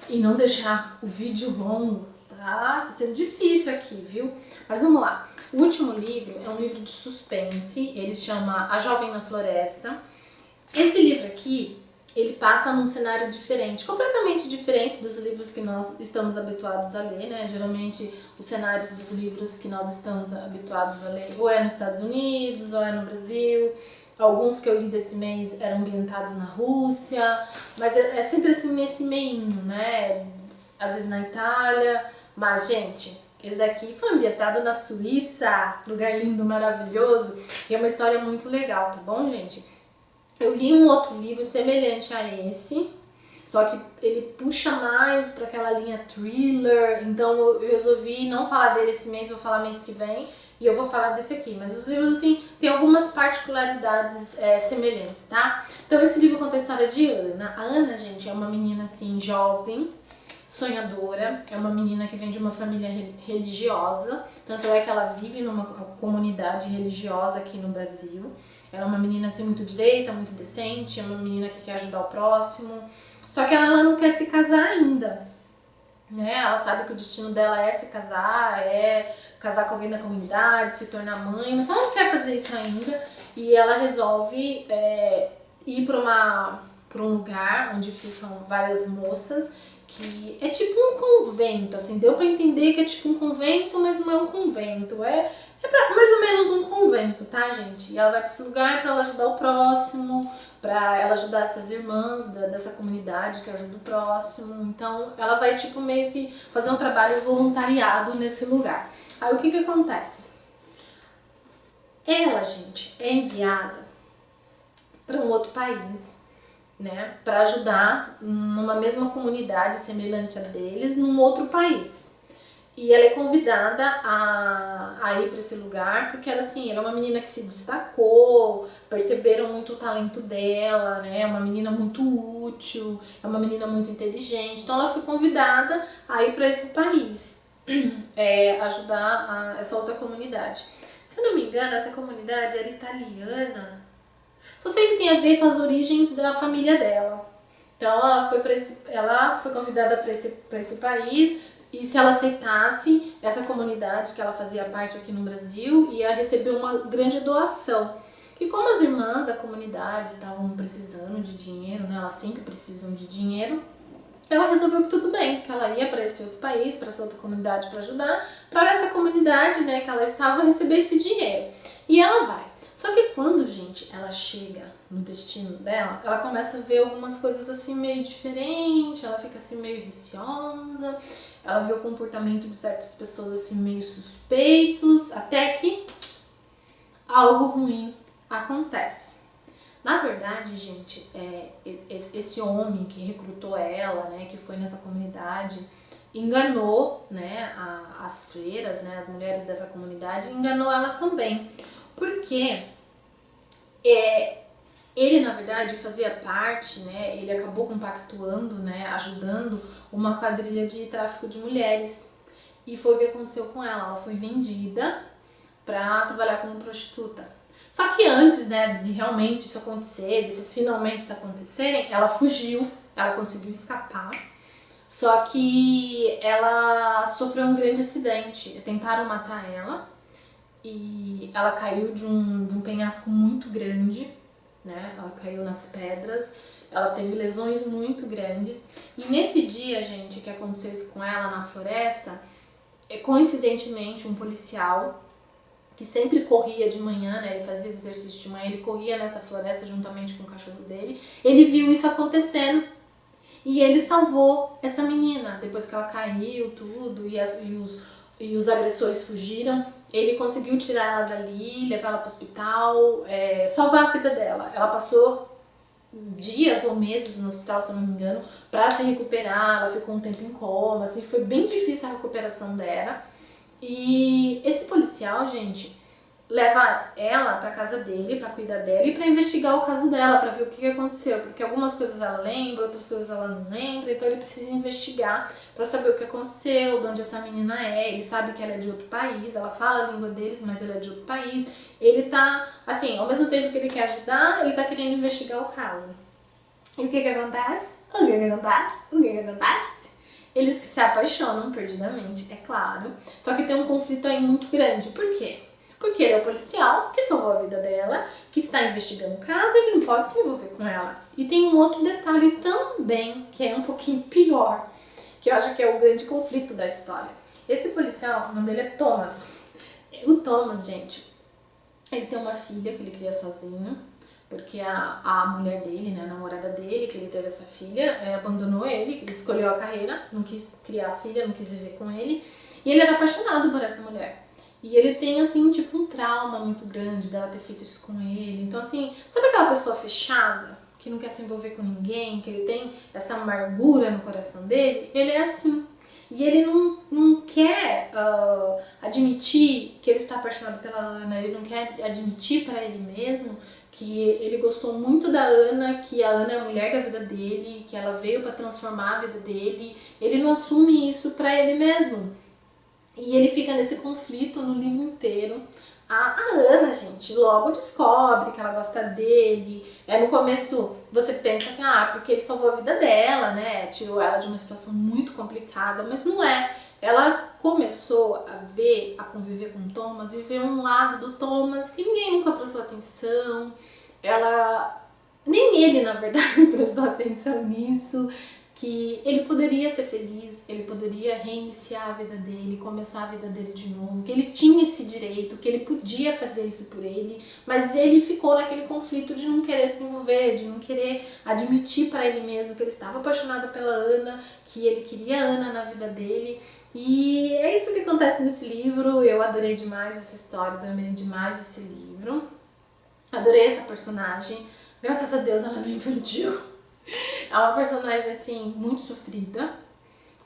e não deixar o vídeo longo, tá sendo difícil aqui, viu? Mas vamos lá. O último livro é um livro de suspense, ele chama A Jovem na Floresta. Esse livro aqui, ele passa num cenário diferente, completamente diferente dos livros que nós estamos habituados a ler, né? Geralmente os cenários dos livros que nós estamos habituados a ler ou é nos Estados Unidos ou é no Brasil. Alguns que eu li desse mês eram ambientados na Rússia, mas é sempre assim nesse meinho, né? Às vezes na Itália, mas gente, esse daqui foi ambientado na Suíça, lugar lindo, maravilhoso, e é uma história muito legal, tá bom, gente? Eu li um outro livro semelhante a esse, só que ele puxa mais para aquela linha thriller, então eu resolvi não falar dele esse mês, vou falar mês que vem, e eu vou falar desse aqui. Mas os livros, assim, tem algumas particularidades semelhantes, tá? Então esse livro conta a história de Ana. A Ana, gente, é uma menina, assim, jovem, sonhadora, é uma menina que vem de uma família religiosa, tanto é que ela vive numa comunidade religiosa aqui no Brasil. Ela é uma menina assim muito direita, muito decente, é uma menina que quer ajudar o próximo, só que ela não quer se casar ainda, né? Ela sabe que o destino dela é se casar, é casar com alguém da comunidade, se tornar mãe, mas ela não quer fazer isso ainda e ela resolve ir para um lugar onde ficam várias moças que é tipo um convento, assim, deu pra entender que é tipo um convento, mas não é um convento, mais ou menos um convento, tá, gente? E ela vai pra esse lugar pra ela ajudar o próximo, pra ela ajudar essas irmãs dessa comunidade que ajuda o próximo. Então, ela vai, tipo, meio que fazer um trabalho voluntariado nesse lugar. Aí, o que que acontece? Ela, gente, é enviada para um outro país, né, para ajudar numa mesma comunidade semelhante a deles, num outro país. E ela é convidada a ir para esse lugar porque ela, assim, ela é uma menina que se destacou, perceberam muito o talento dela, né? É uma menina muito útil, é uma menina muito inteligente. Então ela foi convidada a ir para esse país, ajudar essa outra comunidade. Se eu não me engano, essa comunidade era italiana. Só sei que tem a ver com as origens da família dela. Então ela foi convidada para esse país, e se ela aceitasse, essa comunidade que ela fazia parte aqui no Brasil ia receber uma grande doação. E como as irmãs da comunidade estavam precisando de dinheiro, né, elas sempre precisam de dinheiro, ela resolveu que tudo bem, que ela ia para esse outro país, para essa outra comunidade para ajudar, para essa comunidade, né, que ela estava receber esse dinheiro. E ela vai. Só que quando, gente, ela chega no destino dela, ela começa a ver algumas coisas assim meio diferentes, ela fica assim meio receosa, ela vê o comportamento de certas pessoas assim meio suspeitos, até que algo ruim acontece. Na verdade, gente, esse homem que recrutou ela, né, que foi nessa comunidade, enganou, né, as freiras, né, as mulheres dessa comunidade, enganou ela também. Porque ele, na verdade, fazia parte, né, ele acabou compactuando, né, ajudando uma quadrilha de tráfico de mulheres. E foi o que aconteceu com ela. Ela foi vendida pra trabalhar como prostituta. Só que antes, né, de realmente isso acontecer, desses finalmente acontecerem, ela fugiu, ela conseguiu escapar. Só que ela sofreu um grande acidente. Tentaram matar ela e ela caiu de um penhasco muito grande, né? Ela caiu nas pedras, ela teve lesões muito grandes. E nesse dia, gente, que aconteceu isso com ela na floresta, coincidentemente um policial que sempre corria de manhã, né, ele fazia exercício de manhã, ele corria nessa floresta juntamente com o cachorro dele, ele viu isso acontecendo e ele salvou essa menina, depois que ela caiu, tudo, e os agressores fugiram, ele conseguiu tirar ela dali, levar ela para o hospital, salvar a vida dela. Ela passou dias ou meses no hospital, se eu não me engano, para se recuperar, ela ficou um tempo em coma, assim, foi bem difícil a recuperação dela. E esse policial, gente, leva ela pra casa dele, pra cuidar dela e pra investigar o caso dela, pra ver o que aconteceu, porque algumas coisas ela lembra, outras coisas ela não lembra, então ele precisa investigar pra saber o que aconteceu, de onde essa menina é. Ele sabe que ela é de outro país, ela fala a língua deles, mas ela é de outro país. Ele tá, assim, ao mesmo tempo que ele quer ajudar, ele tá querendo investigar o caso. E o que que acontece? O que que acontece? O que que acontece? Eles se apaixonam perdidamente, é claro. Só que tem um conflito aí muito grande. Por quê? Porque ele é o policial que salvou a vida dela, que está investigando o caso e ele não pode se envolver com ela. E tem um outro detalhe também, que é um pouquinho pior, que eu acho que é o grande conflito da história. Esse policial, o nome dele é Thomas. O Thomas, gente, ele tem uma filha que ele cria sozinho, porque a mulher dele, né, a namorada dele, que ele teve essa filha, abandonou ele escolheu a carreira, não quis criar a filha, não quis viver com ele, e ele era apaixonado por essa mulher. E ele tem, assim, tipo, um trauma muito grande dela ter feito isso com ele. Então, assim, sabe aquela pessoa fechada, que não quer se envolver com ninguém, que ele tem essa amargura no coração dele? Ele é assim. E ele não quer admitir que ele está apaixonado pela Ana, ele não quer admitir para ele mesmo que ele gostou muito da Ana, que a Ana é a mulher da vida dele, que ela veio para transformar a vida dele. Ele não assume isso para ele mesmo. E ele fica nesse conflito no livro inteiro. A Ana, gente, logo descobre que ela gosta dele. No começo você pensa assim, porque ele salvou a vida dela, né? Tirou ela de uma situação muito complicada, mas não é. Ela começou a conviver com o Thomas e ver um lado do Thomas que ninguém nunca prestou atenção. Nem ele, na verdade, prestou atenção nisso. que ele poderia ser feliz, ele poderia reiniciar a vida dele, começar a vida dele de novo, que ele tinha esse direito, que ele podia fazer isso por ele, mas ele ficou naquele conflito de não querer se envolver, de não querer admitir para ele mesmo que ele estava apaixonado pela Ana, que ele queria a Ana na vida dele. E é isso que acontece nesse livro. Eu adorei demais essa história, adorei demais esse livro, adorei essa personagem. Graças a Deus ela não é infantil. É uma personagem, assim, muito sofrida.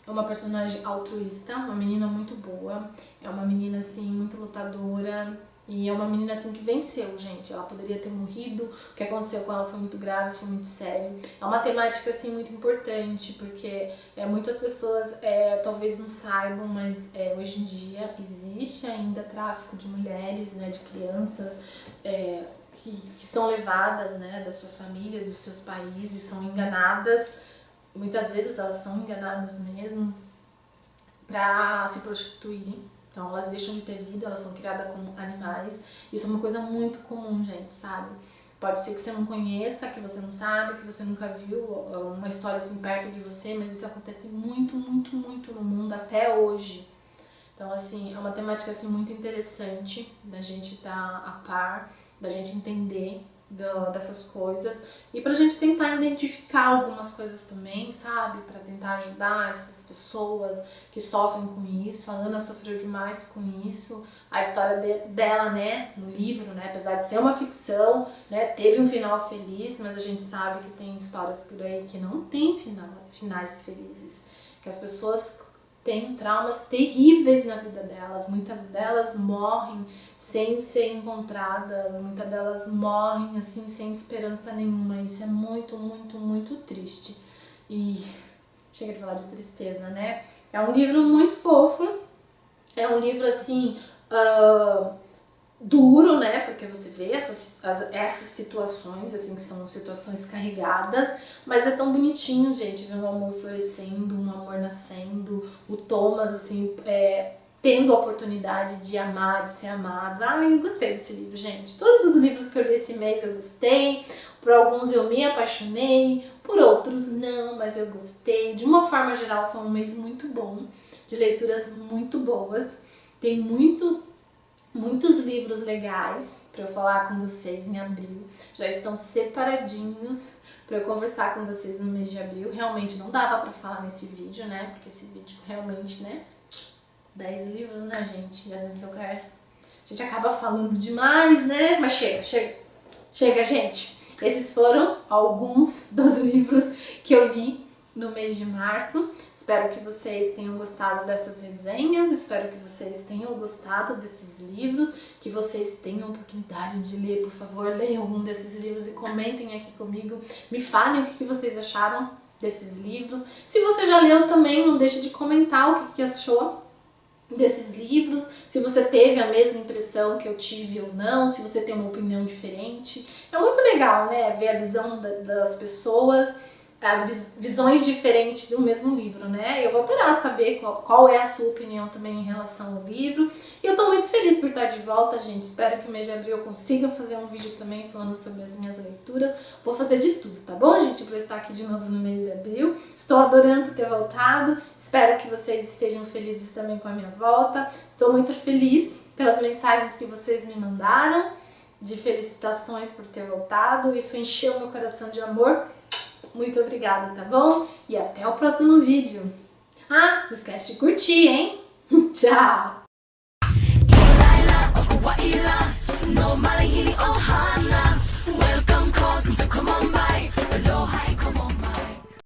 É uma personagem altruísta, uma menina muito boa. É uma menina, assim, muito lutadora. E é uma menina, assim, que venceu, gente. Ela poderia ter morrido. O que aconteceu com ela foi muito grave, foi muito sério. É uma temática, assim, muito importante, porque muitas pessoas talvez não saibam, mas hoje em dia existe ainda tráfico de mulheres, né, de crianças, que são levadas, né, das suas famílias, dos seus países, são enganadas, muitas vezes elas são enganadas mesmo, para se prostituírem. Então elas deixam de ter vida, elas são criadas como animais. Isso é uma coisa muito comum, gente, sabe? Pode ser que você não conheça, que você não sabe, que você nunca viu uma história assim perto de você, mas isso acontece muito, muito, muito no mundo até hoje. Então, assim, é uma temática assim muito interessante da gente estar a par, da gente entender dessas coisas e pra gente tentar identificar algumas coisas também, sabe? Pra tentar ajudar essas pessoas que sofrem com isso. A Ana sofreu demais com isso. A história dela, né, no livro, né, apesar de ser uma ficção, né, teve um final feliz, mas a gente sabe que tem histórias por aí que não tem finais felizes, que as pessoas têm traumas terríveis na vida delas, muitas delas morrem sem ser encontradas, muitas delas morrem assim sem esperança nenhuma. Isso é muito, muito, muito triste. E chega de falar de tristeza, né? É um livro muito fofo, é um livro assim duro, né? Porque você vê essas situações, assim, que são situações carregadas, mas é tão bonitinho, gente, ver um amor florescendo, um amor nascendo, o Thomas, assim, tendo a oportunidade de amar, de ser amado. Ai, eu gostei desse livro, gente. Todos os livros que eu li esse mês eu gostei, por alguns eu me apaixonei, por outros não, mas eu gostei. De uma forma geral, foi um mês muito bom, de leituras muito boas. Tem muitos livros legais para eu falar com vocês em abril. Já estão separadinhos para eu conversar com vocês no mês de abril. Realmente não dava para falar nesse vídeo, né? Porque esse vídeo realmente, né? 10 livros, né, gente? E às vezes a gente acaba falando demais, né? Mas chega, gente. Esses foram alguns dos livros que eu li no mês de março. Espero que vocês tenham gostado dessas resenhas, espero que vocês tenham gostado desses livros, que vocês tenham oportunidade de ler. Por favor, leiam algum desses livros e comentem aqui comigo. Me falem o que vocês acharam desses livros. Se você já leu também, não deixe de comentar o que achou desses livros, se você teve a mesma impressão que eu tive ou não, se você tem uma opinião diferente. É muito legal, né, ver a visão das pessoas, as visões diferentes do mesmo livro, né? Eu vou adorar saber qual é a sua opinião também em relação ao livro. E eu tô muito feliz por estar de volta, gente. Espero que no mês de abril eu consiga fazer um vídeo também falando sobre as minhas leituras. Vou fazer de tudo, tá bom, gente? Pra eu estar aqui de novo no mês de abril. Estou adorando ter voltado. Espero que vocês estejam felizes também com a minha volta. Estou muito feliz pelas mensagens que vocês me mandaram, de felicitações por ter voltado. Isso encheu meu coração de amor. Muito obrigada, tá bom? E até o próximo vídeo. Ah, não esquece de curtir, hein? Tchau!